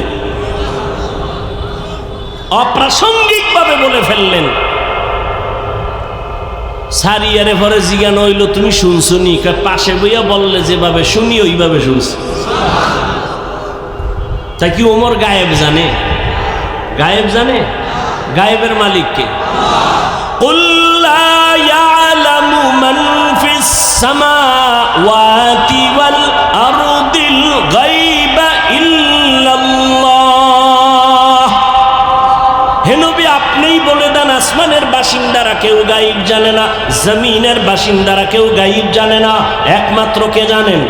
অপ্রাসঙ্গিকভাবে বলে ফেললেন। সারিয়ারে পরে জিজ্ঞানো হইল তুমি শুনছো নি? পাশে বইয়া বললে যেভাবে শুনি ওইভাবে শুনছি। তাই কি ওমর গায়েব জানে? গায়েব জানে? গায়েবের মালিককে? কুল লা ইয়ালামু মান ফিস সামাওয়াতি ওয়াল আরদিল গায়বা ইল্লাল্লাহ। হে নবী আপনিই বলে দেন আসমানের বাসিন্দারা কেউ গায়েব জানে না, জমিনের বাসিন্দারা কেউ গায়েব জানে না, একমাত্র কে জানেন?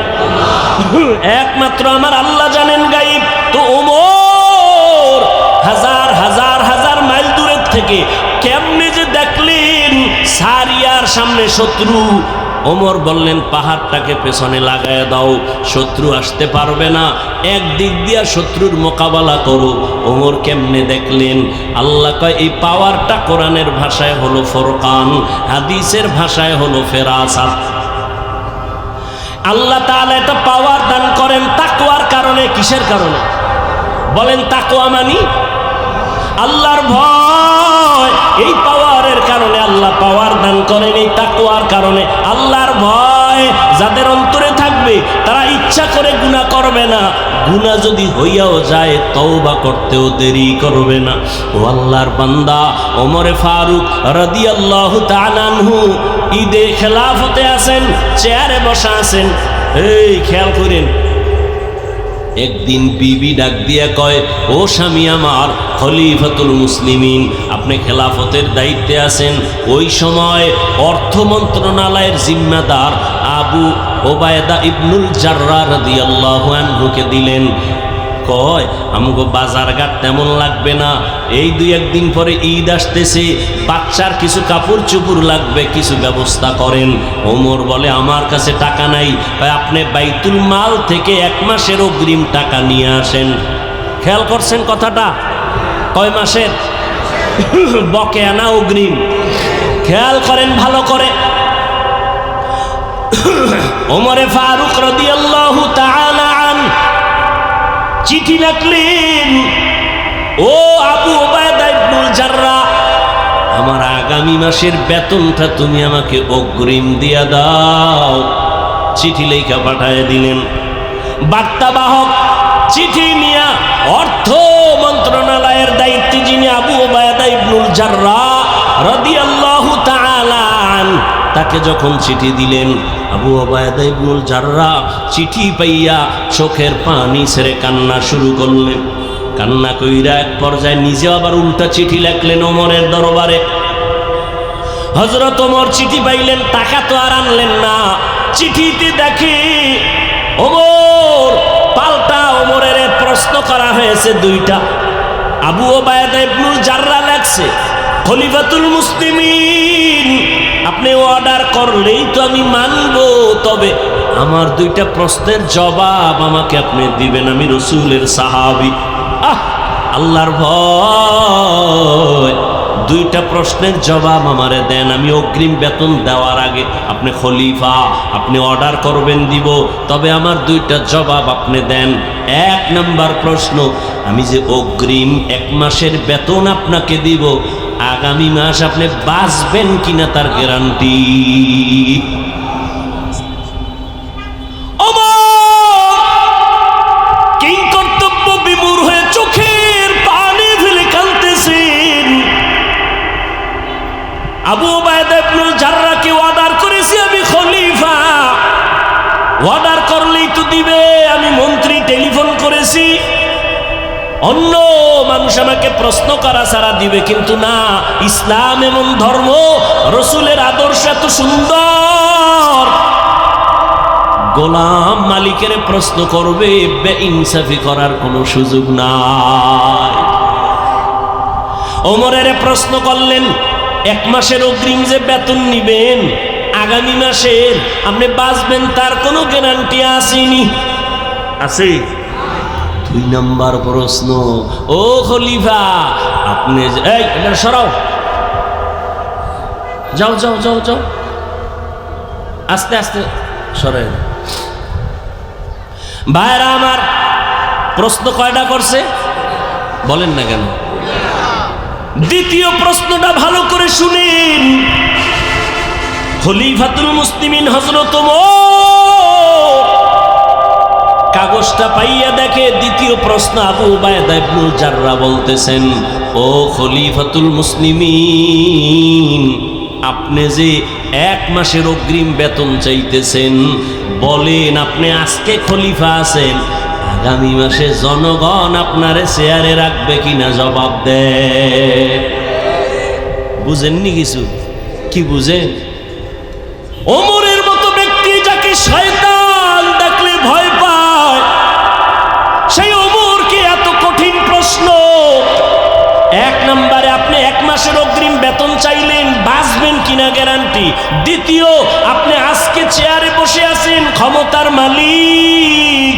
একমাত্র আমার আল্লাহ জানেন গায়েব। তো ওমর হাজার হাজার হাজার মাইল দূরের থেকে কেমনে যে দেখলেন সারিয়ার সামনে শত্রু, ওমর বললেন পাহাড়টাকে পেছনে লাগায় দাও, শত্রু আসতে পারবে না, একদিক দিয়া শত্রুর মোকাবেলা করো। ওমর কেমনে দেখলেন? আল্লাহ কয় এই পাওয়ারটা কোরআনের ভাষায় হলো ফুরকান, হাদিসের ভাষায় হলো ফেরাসাত। আল্লাহ তাআলা এটা পাওয়ার দান করেন তাকওয়ার কারণে। কিসের কারণে বলেন? তাকওয়া মানি আল্লাহর ভয়। এই পাওয়ারের কারণে আল্লাহ পাওয়ার তাকওয়ার কারণে, আল্লাহর ভয় যাদের অন্তরে থাকবে তারা ইচ্ছা করে গুনাহ করবে না, গুনাহ যদি হইয়াও যায় তওবা করতেও দেরি করবে না। ও আল্লাহর বান্দা, ওমরে ফারুক রাদিয়াল্লাহু তাআলা আনহু ঈদে খেলাফতে আছেন, চেয়ারে বসা আছেন। এই খেয়াল করেন, একদিন বিবি ডাক দিয়া কয়, ও স্বামী আমার, খলিফাতুল মুসলিমিন, আপনি খেলাফতের দায়িত্বে আছেন। ওই সময় অর্থ মন্ত্রণালয়ের জিম্মাদার আবু ওবায়দা ইবনুল জাররাহ রাদিয়াল্লাহু আনহুকে দিলেন। কয়, আমগো বাজারঘাট তেমন লাগবে না, এই দুই একদিন পরে ঈদ আসতেছে, বাচ্চার কিছু কাপড় চোপড় লাগবে, কিছু ব্যবস্থা করেন। ওমর বলে, আমার কাছে টাকা নাই, আপনি বাইতুল মাল থেকে 1 মাসের অগ্রিম টাকা নিয়ে আসেন। খেয়াল করছেন কথাটা? কয় মাসের? বকেয়া না অগ্রিম? খেয়াল করেন ভালো করে। ওমরে ফারুক রাদিয়াল্লাহু তাআলা আনহু চিঠি লিখলেন, ও আবু ওবায়দা ইবনুল জাররাহ, আমার আগামী মাসের বেতনটা তুমি আমাকে অগ্রিম দিয়া দাও। চিঠি লেখা পাঠায় দিলেন। বার্তাবাহক চিঠি নিয়া অর্থ মন্ত্রণালয়ের দায়িত্বে যিনি আবু ওবায়দা ইবনুল জাররাহ রাদিয়াল্লাহু তাআলা আনহু, তাকে যখন চিঠি দিলেন, আবু ওবায়দা ইবনুল জাররাহ চিঠি পাইয়া চোখের পানি ছেড়ে কান্না শুরু করলেন। কান্না কইরা এক পর্যায়ে নিজে আবার উল্টা চিঠি লেখলেন ওমরের দরবারে। হযরত ওমর চিঠি পাইলেন, টাকা তো আর আনলেন না। চিঠিতে দেখে ওমর পাল্টা ওমরের প্রশ্ন করা হয়েছে 2টা। আবু ওবায়দা ইবনুল জাররাহ লেখছে, খলিফাতুল মুসলিমিন, আপনি অর্ডার করলেই তো আমি মানব, তবে আমার 2টা প্রশ্নের জবাব আমাকে আপনি দিবেন, আমি রাসূলের সাহাবী। আল্লাহর ভয়, 2টা প্রশ্নের জবাব আমারে দেন, আমি অগ্রিম বেতন দেওয়ার আগে, আপনি খলিফা, আপনি অর্ডার করবেন দিব, তবে আমার 2টা জবাব আপনি দেন। 1 নাম্বার প্রশ্ন, আমি যে অগ্রিম 1 মাসের বেতন আপনাকে দিব, আগামী মাস আপনি বাঁচবেন কিনা তার গ্যারান্টি। কিং কর্তব্য বিমূঢ় হয়ে চোখের পানি ফেলে কাঁদতেছেন। আবু ওবায়দা ইবনুল জাররাহকে অর্ডার করেছি আমি খলিফা, অর্ডার করলেই তো দিবে, আমি মন্ত্রী, টেলিফোন করেছি, অন্য মানুষ আমাকে প্রশ্ন করা ছাড়া দিবে, কিন্তু না, ইসলাম এমন ধর্ম, রাসূলের আদর্শ এত সুন্দর, গোলাম মালিকের প্রশ্ন করবে, বেইনসাফি করার কোনো সুযোগ নাই। ওমরের প্রশ্ন করলেন, 1 মাসের অগ্রিম যে বেতন নিবেন, আগামী মাসের আপনি বাঁচবেন তার কোনো গ্যারান্টি আসেনি? আছে। 2 নাম্বার প্রশ্ন, ও খলিফা, আপনি এই এটা সরাও, যাও যাও যাও যাও, আস্তে আস্তে সরাই। ভাইরা আমার, প্রশ্ন কয়টা করছে বলেন না কেন? 2য় প্রশ্নটা ভালো করে শুনেন। খলিফাতুল মুসলিমিন হযরত ওমর কাগজটা পাইয়া দেখে 2য় প্রশ্ন, আবু ওবায়দা ইবনুল জাররাহ বলতেছেন, ও খলিফাতুল মুসলিমিন, আপনি যে 1 মাসের অগ্রিম বেতন চাইতেছেন, বলেন আপনি আজকে খলিফা আছেন, আগামী মাসে জনগণ আপনারে চেয়ারে রাখবে কিনা জবাব দেন। বুঝেননি কিছু? কি বুঝেন? ওমরের মতো ব্যক্তি যাকে শয়তান দেখলে ভয় পায়, সেই ওমরকে এত কঠিন প্রশ্ন। 1 নম্বরে আপনি 1 মাসের অগ্রিম বেতন চাইলেন, বাঁচবেন কিনা গ্যারান্টি। 2য়, আপনি আজকে চেয়ারে বসে আছেন, ক্ষমতার মালিক,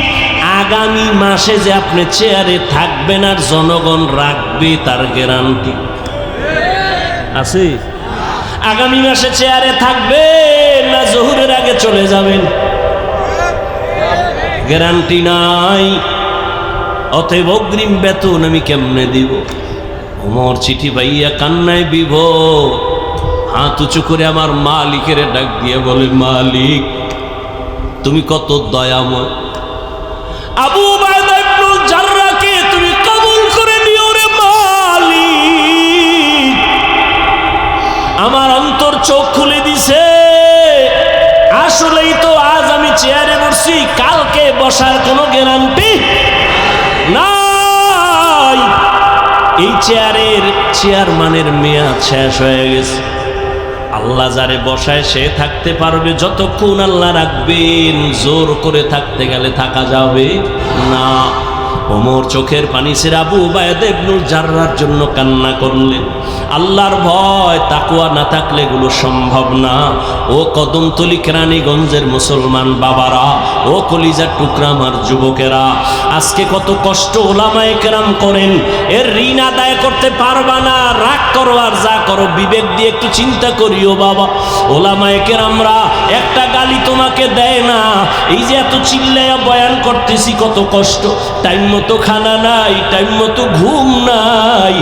আগামী মাসে যে আপনি চেয়ারে থাকবেন আর জনগণ রাখবে তার গ্যারান্টি আছে? আগামী মাসে চেয়ারে থাকবেন না জোহরের আগে চলে যাবেন, গ্যারান্টি নাই। অতএব অগ্রিম বেতন আমি কেমনে দিব? ওমর চিঠি পাইয়া কান্নায় বিভোর, হাত উঁচু করে আমার মালিকের ডাক দিয়ে বলে, মালিক তুমি কত দয়াময়, আবু উবাইদা ইবনুল জাররাহকে তুমি কবুল করে নিও রে মালিক। আমার অন্তর চোখ খুলে দিছে, আসলেই তো আজ আমি চেয়ারে বসছি, কালকে বসার কোনো গ্যারান্টি নাই। এই চেয়ারম্যানের মেয়াদ শেষ হয়ে গেছে। আল্লাহ যারে বসায় সে থাকতে পারবে যতক্ষণ আল্লাহ রাখবেন, জোর করে থাকতে গেলে থাকা যাবে না। ওমর চোখের পানি ছেড়ে আবু উবাইদা ইবনুল জাররাহর জন্য কান্না করলেন। আল্লাহর ভয় তাকওয়া না থাকলে এগুলো সম্ভব না। ও কদমতলী কেরানীগঞ্জের মুসলমান বাবারা, ও কলিজার টুকরা আমার যুবকেরা, আজকে কত কষ্ট ওলামায়ে কেরাম করেন, এর ঋণ আদায় করতে পারবা না। রাগ করো আর যা করো, বিবেক দিয়ে একটু চিন্তা করিও বাবা। ওলামায়ে কেরামরা একটা গালি তোমাকে দেয় না। এই যে এত চিল্লাইয়া বয়ান করতেছি, কত কষ্ট, টাইম মতো খানা নাই, টাইম মতো ঘুম নাই,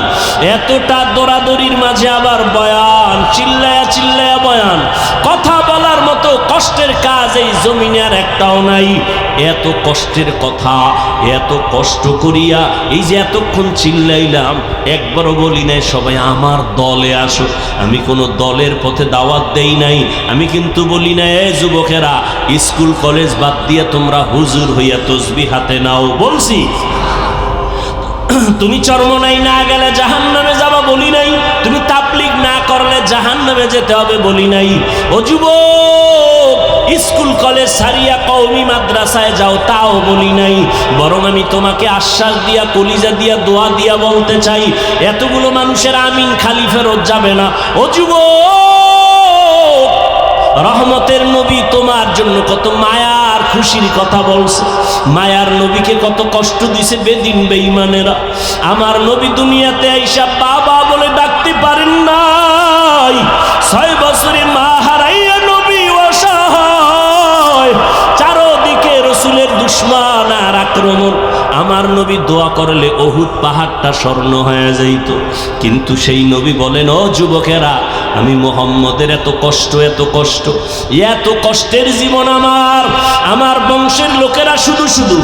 এতটা দৌড়াদৌড়ির মাঝে আবার বয়ান, চিল্লায়া চিল্লায়া বয়ান। কথা বলার মতো কষ্টের কাজ এই জমিনে আর একটাও নাই। এত কষ্টের কথা, এত কষ্ট করিয়া এই যে এতক্ষণ চিল্লাইলাম, একবারও বলি নাই সবাই আমার দলে আসো। আমি কোনো দলের পথে দাওয়াত দেই নাই। আমি কিন্তু বলি না, এ যুবকেরা স্কুল কলেজ বাদ দিয়ে তোমরা হুজুর হইয়া তসবিহ হাতে নাও, বলছি। তুমি চরমনাই না গেলে জাহান্নামে যাবা, বলি নাই। তুমি তাবলীগ না করলে জাহান্নামে যেতে হবে, বলি নাই। ও যুবক, স্কুল কলেজ ছাড়িয়া কওমি মাদ্রাসায় যাও, তাও বলি নাই। বরং আমি তোমাকে আশ্বাস দিয়া, কলিজা দিয়া, দোয়া দিয়া বলতে চাই, এতগুলো মানুষের আমিন খালি ফেরত যাবে না। ও যুবক, রহমতের নবী তোমার জন্য কত মায়ার খুশির কথা বলছে। মায়ার নবীকে কত কষ্ট দিছে বেদিন বেঈমানেরা। আমার নবী দুনিয়াতে আইসা বাবা বলে ডাকতে পারেন নাই। 6 বছরে মা হারাইয়া নবী অসহায়, চারদিকে রসুলের দুশমন আর আক্রমণ। আমার নবী দোয়া করলে উহুদ পাহাড়টা স্বর্ণ হয়ে যাইত। কিন্তু সেই নবী বলেন, ও যুবকেরা, আমি মুহাম্মদের এত কষ্ট, এত কষ্ট, এত কষ্টের জীবন আমার বংশের লোকেরা শুধু শুধু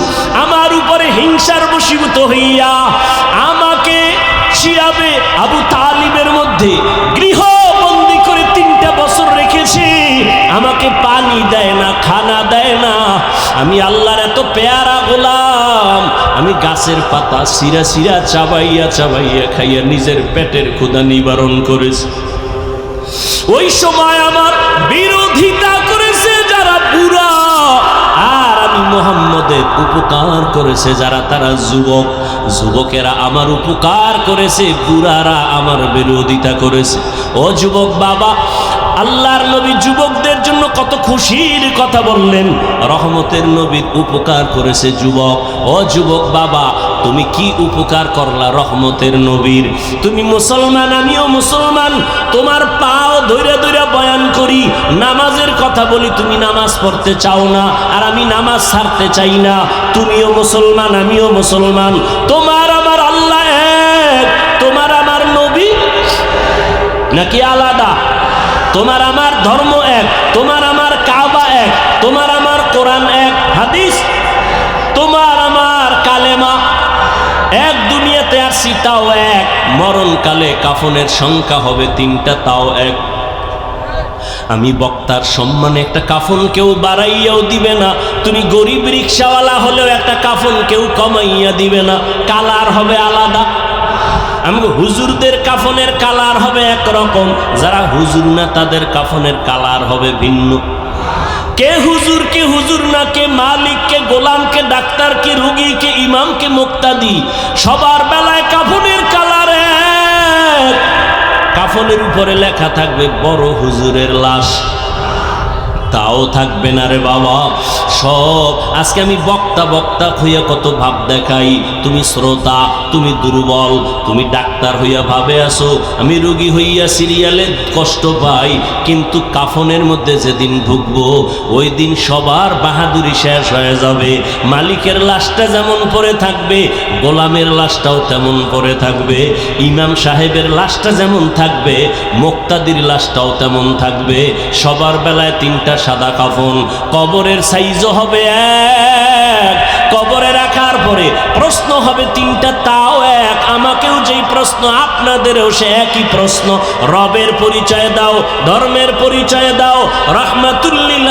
আমার উপরে হিংসার বশীভূত হইয়া আমাকে শিয়াবে আবু তালিবের মধ্যে গৃহবন্দী করে 3টা বছর রেখেছে। আমাকে পানি দেয় না, খানা দেয় না। আমি আল্লাহর এত পেয়ারা গোলাম, আমি গাছের পাতা সিরা সিরা চাবাইয়া চাবাইয়া খাইয়া নিজের পেটের ক্ষুধা নিবারণ করেছি। ওই সময় আমার বিরোধিতা করেছে যারা বুড়া, আর আমি মুহাম্মদের উপকার করেছে যারা, তারা যুবক। যুবকেরা আমার উপকার করেছে, বুড়ারা আমার বিরোধিতা করেছে। ও যুবক বাবা, আল্লাহর নবী যুবকদের জন্য কত খুশির কথা বললেন। রহমতের নবীর উপকার করেছে যুবক। ও যুবক বাবা, তুমি কি উপকার করলা রহমতের নবীর? তুমি মুসলমান, আমিও মুসলমান। তোমার পাও ধরে ধরে বয়ান করি, নামাজের কথা বলি, তুমি নামাজ পড়তে চাও না, আর আমি নামাজ ছাড়তে চাই না। তুমিও মুসলমান, আমিও মুসলমান। তোমার আমার আল্লাহ এক, তোমার আমার নবী নাকি আলাদা? তোমার আমার ধর্ম এক, তোমার আমার কাবা এক, তোমার আমার কোরআন এক, হাদিস, তোমার আমার কালেমা এক। দুনিয়াতে আসছি তাও এক, মরণকালে কাফনের সংখ্যা হবে 3টা, তাও এক। আমি বক্তার সম্মানে একটা কাফন কেউ বাড়াইয়াও দিবে না। তুমি গরিব রিক্সাওয়ালা হলেও একটা কাফন কেউ কমাইয়া দিবে না, কালার হবে আলাদা। আমাকে হুজুরদের কাফনের কালার হবে একরকম, যারা হুজুর না তাদের কাফনের কালার হবে ভিন্ন। কে হুজুর, কে হুজুর না, কে মালিক, কে গোলাম, কে ডাক্তার, কে রুগী, কে ইমাম, কে মুক্তাদি, সবার বেলায় কাফনের কালার এক। কাফনের উপরে লেখা থাকবে বড় হুজুরের লাশ। তাও থাকবে না রে বাবা। সব আজকে আমি বক্তা বক্তা হইয়া কত ভাব দেখাই, তুমি শ্রোতা, তুমি দুর্বল, তুমি ডাক্তার হইয়া ভাবে আসো, আমি রোগী হইয়া সিরিয়ালে কষ্ট পাই, কিন্তু কাফনের মধ্যে যেদিন ঢুকবো ওই দিন সবার বাহাদুরি শেষ হয়ে যাবে। মালিকের লাশটা যেমন পড়ে থাকবে, গোলামের লাশটাও তেমন পড়ে থাকবে, ইমাম সাহেবের লাশটা যেমন থাকবে, মুক্তাদির লাশটাও তেমন থাকবে। সবার বেলায় তিনটা সাদা কাফন, কবরের সাইজও হবে এক, কবরে রাখার পরে প্রশ্ন হবে তিনটা, তাও এক। আমাকেও যেই প্রশ্ন আপনাদেরও সে একই প্রশ্ন। রবের পরিচয় দাও, ধর্মের পরিচয় দাও, রাহমাতুল লিল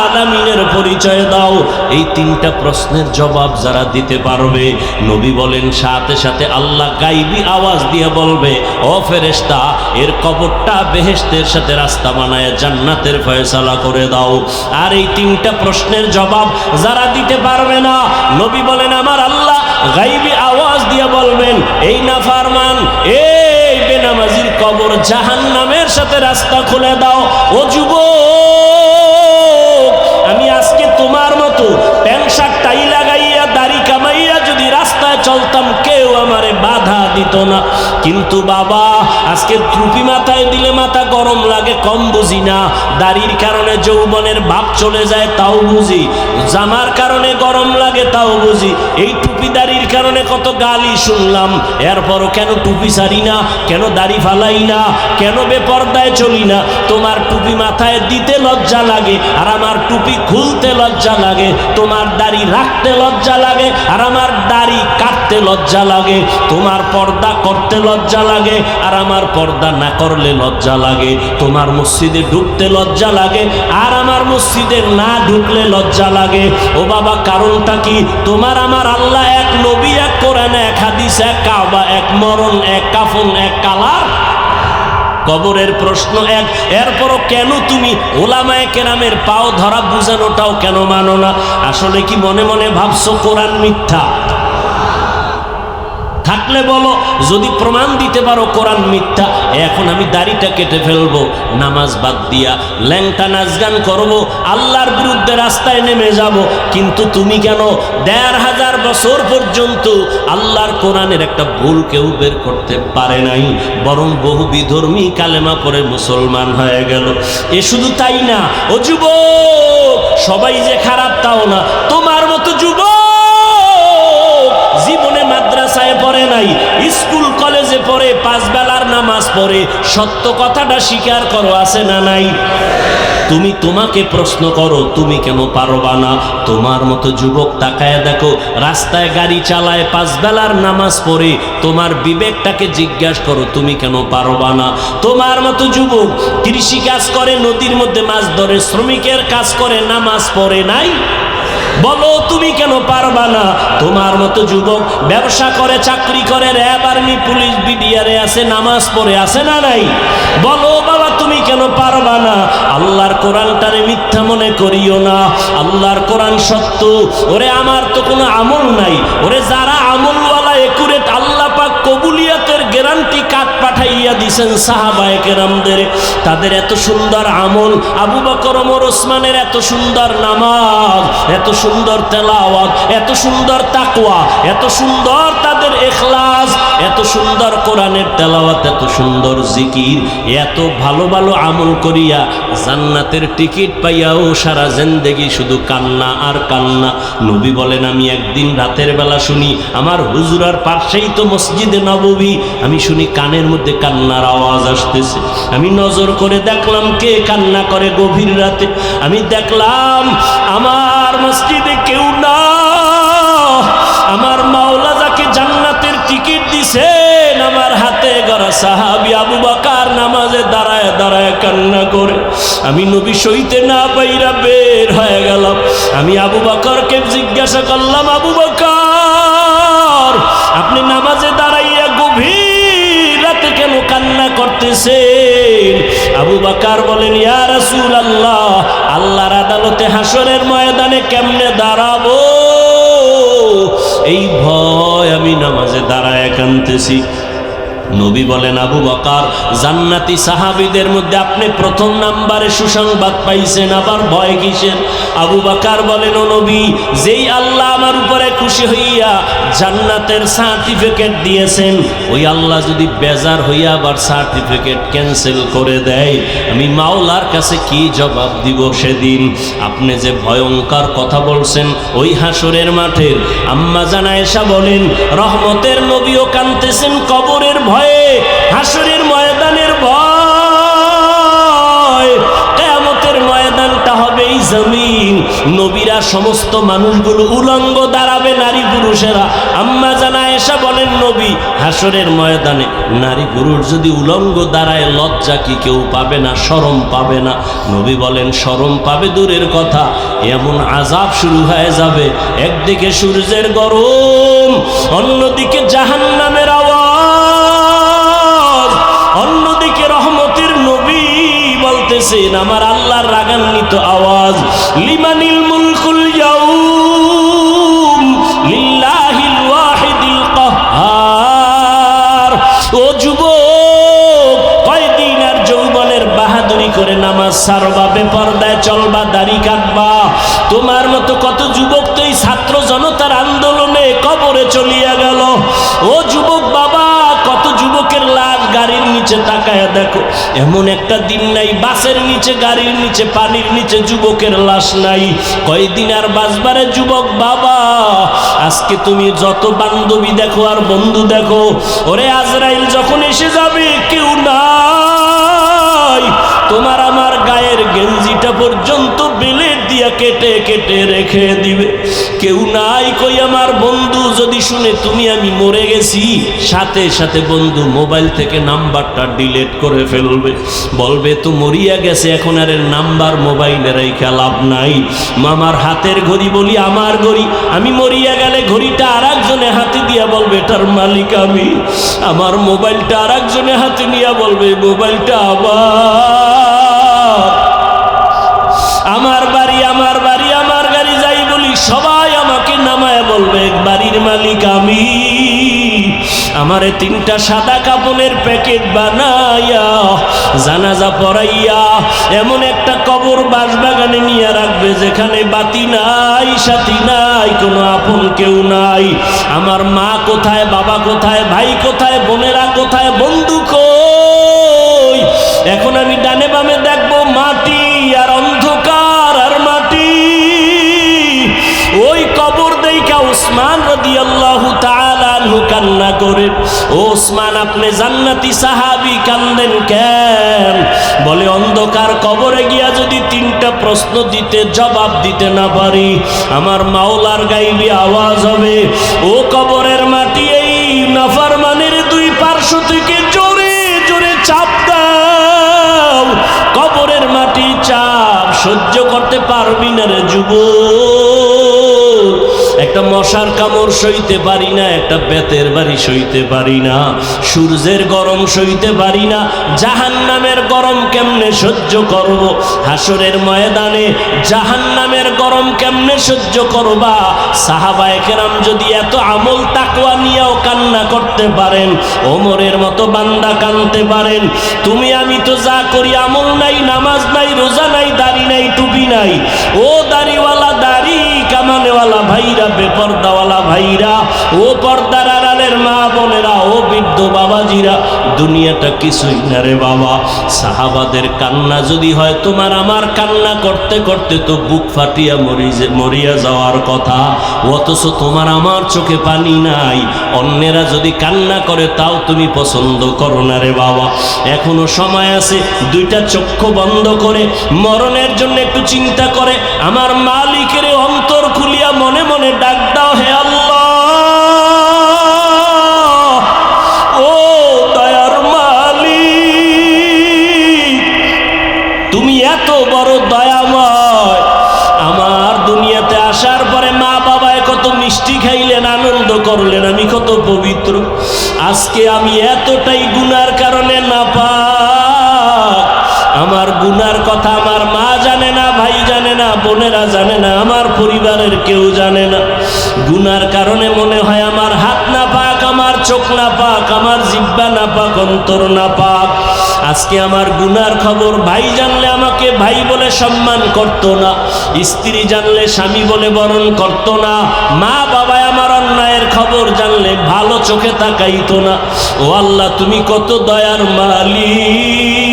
আলামিনের পরিচয় দাও। এই তিনটা প্রশ্নের জবাব যারা দিতে পারবে, নবী বলেন সাথে সাথে আল্লাহ গাইবী আওয়াজ দিয়ে বলবে, ও ফেরেশতা, এর কবরটা বেহেশতের সাথে রাস্তা বানায় জান্নাতের ফয়সালা করে দাও। আর এই তিনটা প্রশ্নের জবাব যারা দিতে পারবে না, নবী বলেন আমার আল্লাহ গাইবী আওয়াজ দিয়ে বলবেন, এই নাফরমান, এই বেনামাজির কবর জাহান্নামের সাথে রাস্তা খুলে দাও। ও যুবক, আমি আজকে তোমার মতো প্যান্ট শার্ট টাই লাগাইয়া দাড়ি কামাইয়া যদি রাস্তায় চলতাম, কেউ আমারে বাধা দিত না। কিন্তু বাবা, আজকে টুপি মাথায় দিলে মাথা গরম লাগে, কম বুঝি না। দাড়ির কারণে যৌবনের ভাব চলে যায়, তাও বুঝি। জামার কারণে গরম লাগে, তাও বুঝি। এই টুপি দাড়ির কারণে কত গালি শুনলাম, এরপরও কেন টুপি ছাড়ি না, কেন দাড়ি ফালাই না, কেন বেপর্দায় চলি না? তোমার টুপি মাথায় দিতে লজ্জা লাগে আর আমার টুপি খুলতে লজ্জা লাগে। তোমার দাড়ি রাখতে লজ্জা লাগে আর আমার দাড়ি কাটতে লজ্জা লাগে। তোমার পর্দা করতে লজ্জা লাগে আর আমার পর্দা না করলে লজ্জা লাগে। তোমার মসজিদে ঢুকতে লজ্জা লাগে আর আমার মসজিদে না ঢুকলে লজ্জা লাগে। ও বাবা, কারণটা কি? তোমার আমার আল্লাহ এক, নবী এক, কোরআন এক, হাদিস এক, কাবা এক, মরণ এক, কাফন এক, কালার। কবরের প্রশ্ন এক। এরপরও কেন তুমি ওলামায়ে কেরামের পাও ধরা বুঝানোটাও কেন মানো না? আসলে কি মনে মনে ভাবছো কোরআন মিথ্যা? থাকলে বলো, যদি প্রমাণ দিতে পারো কোরআন মিথ্যা, এখন আমি দাড়িটা কেটে ফেলবো, নামাজ বাদ দিয়া ল্যাংটা নাচ গান করবো, আল্লাহর বিরুদ্ধে রাস্তায় নেমে যাব। কিন্তু তুমি কেন ১৫০০ বছর পর্যন্ত আল্লাহর কোরআনের একটা ভুল কেউ বের করতে পারে নাই, বরং বহু বিধর্মী কালেমা পড়ে মুসলমান হয়ে গেল। এ শুধু তাই না, ও যুবক, সবাই যে খারাপ তাও না। তোমার মতো যুবক জীবনে মাদ্রাসায় পড়ে নাই, স্কুল কলেজে পড়ে, 5 বেলার নামাজ পড়ে, সত্য কথাটা স্বীকার করো, আছে না নাই? তুমি তোমাকে প্রশ্ন করো, তুমি কেন পারবা না? তোমার মতো যুবক তাকায় দেখো, রাস্তায় গাড়ি চালায়, 5 বেলার নামাজ পড়ে, তোমার বিবেকটাকে জিজ্ঞাসা করো, তুমি কেন পারবা না? তোমার মতো যুবক কৃষি কাজ করে, নদীর মধ্যে মাছ ধরে, শ্রমিকের কাজ করে, নামাজ পড়ে নাই? বলো তুমি কেন পারবা না? তোমার মতো যুবক ব্যবসা করে, চাকরি করে, র্যাব, আর্মি, পুলিশ, বিডিআরে আছে, নামাজ পড়ে, আছে না নাই? বলো বাবা, তুমি কেন পারবা না? আল্লাহর কোরআনটারে মিথ্যা মনে করিও না, আল্লাহর কোরআন সত্য। ওরে আমার তো কোনো আমল নাই, ওরে যারা আমলওয়ালা একুরেট, আল্লাহ পাক কবুলিয়াতের গ্যারান্টি কাট পাঠাইয়া দিছেন সাহাবায়ে কেরামদের। তাদের এত সুন্দর আমল, আবু বকর, ওমর, ওসমানের এত সুন্দর নামাজ, এত সুন্দর তেলাওয়াত, এত সুন্দর তাকওয়া, এত সুন্দর তাদের ইখলাস, এত সুন্দর কোরআনের তেলাওয়াত, এত সুন্দর জিকির, এত ভালো ভালো আমল করিয়া জান্নাতের টিকিট পাইয়াও সারা জিন্দেগি শুধু কান্না আর কান্না। নবী বলেন, আমি একদিন রাতের বেলা শুনি, আমার হুজুরার পাশেই তো মসজিদে নববী, আমি শুনি কানের মধ্যে কান্নার আওয়াজ আসতেছে। আমি নজর করে দেখলাম কে কান্না করে গভীর রাতে। আমি দেখলাম আমার মসজিদে কেউ না, আমার মাওলা যাকে জান্নাতের টিকিট দিছেন, আমার হাতে গড়া সাহাবী আবু বকর নামাজে দাঁড়ায় দাঁড়ায় কান্না করে। আমি নবী সইতে না পাইরা বের হয়ে গেলাম। আমি আবু বকরকে জিজ্ঞাসা করলাম, আবু বকর, আপনি নামাজে দাঁড়াইয়া গভীর রাতে কেন কান্না করতেছেন? আবু বকর বলেন, ইয়া রাসূলুল্লাহ, আল্লাহর আদালতে হাসরের ময়দানে কেমনে দাঁড়াবো, এই ভয় আমি নামাজে দাঁড়ায় কাঁদতেছি। নবী বলেন, আবু বকর, জান্নাতি সাহাবীদের মধ্যে আপনি প্রথম নাম্বারে সুসংবাদ পাইছেন, আবার ভয় কিসের? আবু বকর বলেন, ও নবী, যেই আল্লাহ আমার উপরে খুশি হইয়া জান্নাতের সার্টিফিকেট দিয়েছেন, ওই আল্লাহ যদি বেজার হইয়া আবার সার্টিফিকেট ক্যান্সেল করে দেয়, আমি মাওলার কাছে কি জবাব দিব সেদিন? আপনি যে ভয়ঙ্কর কথা বলছেন ওই হাসরের মাঠের। আম্মা জান আয়েশা বলেন, রহমতের নবীও কাঁদতেছেন কবরের ভয়ে, হাসরের ময়দানের ভয়। কিয়ামতের ময়দানটা হবে এই জমিন, নবীরা সমস্ত মানুষগুলো উলঙ্গ দাঁড়াবে, নারী পুরুষেরা। আম্মা জান আয়েশা বলেন, নবী, হাসরের ময়দানে নারী পুরুষ যদি উলঙ্গ দাঁড়ায়, লজ্জা কি কেউ পাবে না? শরম পাবে না? নবী বলেন, শরম পাবে দূরের কথা, এমন আযাব শুরু হয়ে যাবে, একদিকে সূর্যের গরম, অন্যদিকে জাহান্নামের আওয়াজ, অন্যদিকে রহমতের নবী বলতেছেন আমার আল্লাহর রাগান্বিত আওয়াজ, লিমানিল মুলকুল ইয়াউম লিল্লাহিল ওয়াহিদিল কাহ্হার। ও যুবক, কয়দিন আর যৌবনের বাহাদুরি করে নামাজ ছাড়বা, বেপরদায় চলবা, দাড়ি কাটবা? তোমার মতো কত যুবক তো এই ছাত্র জনতার আন্দোলনে কবরে চলিয়া গেল। ও যুবক বাবা, কত যুবকের লাশ গাড়ির নিচে তাকায়া দেখো, এমন একটা দিন নাই বাসের নিচে, গাড়ির নিচে, পানির নিচে যুবকের লাশ নাই। কয়দিন আর বাঁচবারে যুবক বাবা? আজকে তুমি যত বান্ধবী দেখো আর বন্ধু দেখো, ওরে আজরাইল যখন এসে যাবে কেউ নাই, তোমার আমার গায়ের গেঞ্জিটা পর্যন্ত বেলেট দিয়া কেটে কেটে রেখে দিবে, কেউ নাই। কই আমার বন্ধু যদি শুনে তুমি আমি মরে গেছি, সাথে সাথে বন্ধু মোবাইল থেকে নাম্বারটা ডিলিট করে ফেলবে, বলবে তো মরিয়া গেছে, এখন আর এর নাম্বার মোবাইলে রেখে লাভ নাই। মামার হাতের ঘড়ি বলি আমার ঘড়ি, আমি মরিয়া গেলে ঘড়িটা আর একজনে হাতে দিয়া বলবে এটার মালিক আমি, আমার মোবাইলটা আর একজনে হাতে নিয়ে বলবে মোবাইলটা আমার বাড়ি, আমার বাড়ি, আমার গাড়ি যাই বলি সবাই আমাকে নামায় বলবে বাড়ির মালিক আমি। আমারে 3টা সাদা কাপড়ের প্যাকেট বানাইয়া জানাজা পড়াইয়া এমন একটা কবর বাসবাগানে নিয়ে রাখবে যেখানে বাতি নাই, সাথী নাই, কোনো আপন কেউ নাই। আমার মা কোথায়, বাবা কোথায়, ভাই কোথায়, বোনেরা কোথায়, বন্ধু কই? এখন আমি ডানে বামে দেখবো মাটি আর অন্ধকার আর মাটি। ওই কবর দেইখা উসমান রাদিয়াল্লাহু তাআলা আনহু কান্না করে। ও উসমান, আপনি জান্নাতি সাহাবী, কান্দেন কেন? বলে, অন্ধকার কবরে গিয়া যদি 3টা প্রশ্ন দিতে জবাব দিতে না পারি, আমার মাওলার গাইবি আওয়াজ হবে, ও কবরের মাটি, এই নাফরমানের 2 পার্শ্ব থেকে জোরে জোরে চাপ দাও। কবরের মাটি চাপ সহ্য করতে পারবি না রে যুবক। একটা মশার কামড় সইতে পারি না, একটা বেতের বাড়ি সইতে পারি না, সূর্যের গরম সইতে পারি না, জাহান্নামের গরম কেমনে সহ্য করব? হাসরের ময়দানে জাহান্নামের গরম কেমনে সহ্য করবা? সাহাবায়ে কেরাম যদি এত আমল তাকওয়া নিয়েও কান্না করতে পারেন, ওমরের মতো বান্দা কাঁদতে পারেন, তুমি আমি তো যা করি আমল নাই, নামাজ নাই, রোজা নাই, দাড়ি নাই, টুপি নাই। ও দাড়িওয়ালা, দাড়ি কামানেওয়ালা ভাইরা, বেপর্দাওয়ালা ভাইরা, ও পর্দার আড়ালের মা বোনেরা, ও বৃদ্ধ বাবাজিরা, দুনিয়াটা কিছুই না রে বাবা। সাহাবাদের কান্না যদি হয় তোমার আমার কান্না করতে করতে তো বুক ফাটিয়া মরিয়া যাওয়ার কথা, অথচ তোমার আমার চোখে পানি নাই। অন্যেরা যদি কান্না করে তাও তুমি পছন্দ করো না রে বাবা। এখনো সময় আছে, 2টা চক্ষু বন্ধ করে মরণের জন্য একটু চিন্তা করে আমার মালিকের অন্তর খুলিয়া মনে মনে ডাক দাও, হে আল্লাহ, ও দয়ার মালিক, তুমি এত বড় দয়াময়। আমার দুনিয়াতে আসার পরে মা বাবায় কত মিষ্টি খাইলেন, আনন্দ করলেন, আমি কত পবিত্র। আজকে আমি এতটাই গুনার কারণে নাপাক। আমার গুনার কথা আমার মা জানে না, ভাই জানে না, বোনেরা জানে না, আমার পরিবারের কেউ জানে না। গুনার কারণে মনে হয় আমার হাত নাপাক, আমার চোখ না পাক, আমার জিহ্বা না পাক, অন্তর না পাক। আজকে আমার গুনার খবর ভাই জানলে আমাকে ভাই বলে সম্মান করত না, স্ত্রী জানলে স্বামী বলে বরণ করত না, মা বাবায় আমার অন্যায়ের খবর জানলে ভালো চোখে তাকাইতো না। ও আল্লাহ, তুমি কত দয়ার মালিক।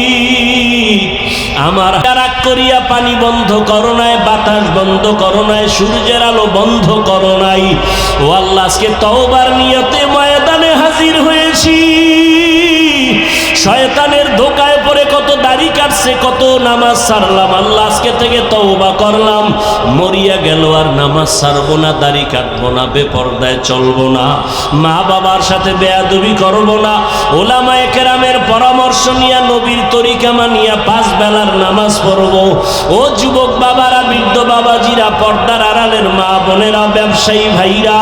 আমার রাগ করিয়া পানি বন্ধ করো নাই, বাতাস বন্ধ করো নাই, সূর্যের আলো বন্ধ করো নাই। ও আল্লাহ, আজকে তওবার নিয়তে ময়দানে হাজির হয়েছি। শয়তানের ধোকায় পড়ে কত দাড়ি কাটছে, কত নামাজ ছাড়লাম। আল্লাহ, আজকে থেকে তওবা করলাম, মরিয়া গেল আর নামাজ ছাড়বো না, দাড়ি কাটবো না, বেপরদায় চলবো না, মা বাবার সাথে বেয়াদবি করবো না, ওলামায়ে কেরামের পরামর্শ নিয়ে নবীর তরিকা মানিয়া 5 বেলার নামাজ পড়বো। ও যুবক বাবারা, বৃদ্ধ বাবাজিরা, পর্দার আড়ালের মা বোনেরা, ব্যবসায়ী ভাইরা,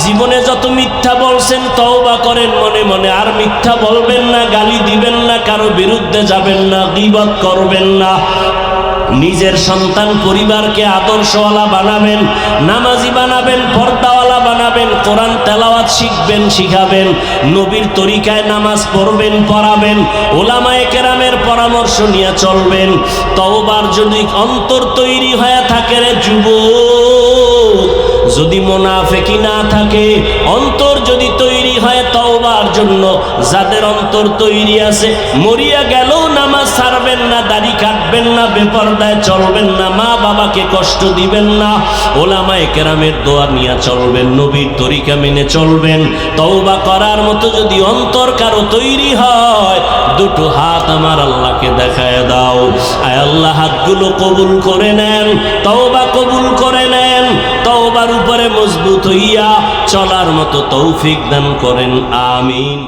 জীবনে যত মিথ্যা বলছেন তওবা করেন মনে মনে, আর মিথ্যা বলবেন না, গালি দিবেন না, কারো বিরুদ্ধে যাবেন না, গীবত করবেন না। নিজের সন্তান পরিবারকে আদর্শওয়ালা বানাবেন, নামাজি বানাবেন, পর্দাওয়ালা বানাবেন, কোরআন তেলাওয়াত শিখবেন, শিখাবেন, নবীর তরিকায় নামাজ পড়বেন, পড়াবেন, ওলামায়ে কেরামের পরামর্শ নিয়ে চলবেন। তওবার যদি অন্তর তৈরি হয়ে থাকে রে যুবক, যদি মুনাফিকি না থাকে, অন্তর যদি তৈরি হয় তওবার জন্য, যাদের অন্তর তৈরি আছে, মরিয়া গেলেও নামাজ ছাড়বেন না, দাড়ি কাটবেন না, বেপরদায় চলবেন না, মা বাবাকে কষ্ট দিবেন না, ওলামায়ে কেরামের দোয়া নিয়ে চলবেন, নবীর তরিকা মেনে চলবেন। তওবা করার মতো যদি অন্তর কারো তৈরি হয়, দুটো হাত আমার আল্লাহকে দেখায় দাও। আয় আল্লাহ, হাতগুলো কবুল করে নেন, তওবা কবুল করে নেন, তওবার উপরে মজবুত হইয়া চলার মতো তৌফিক দান করেন, আমিন।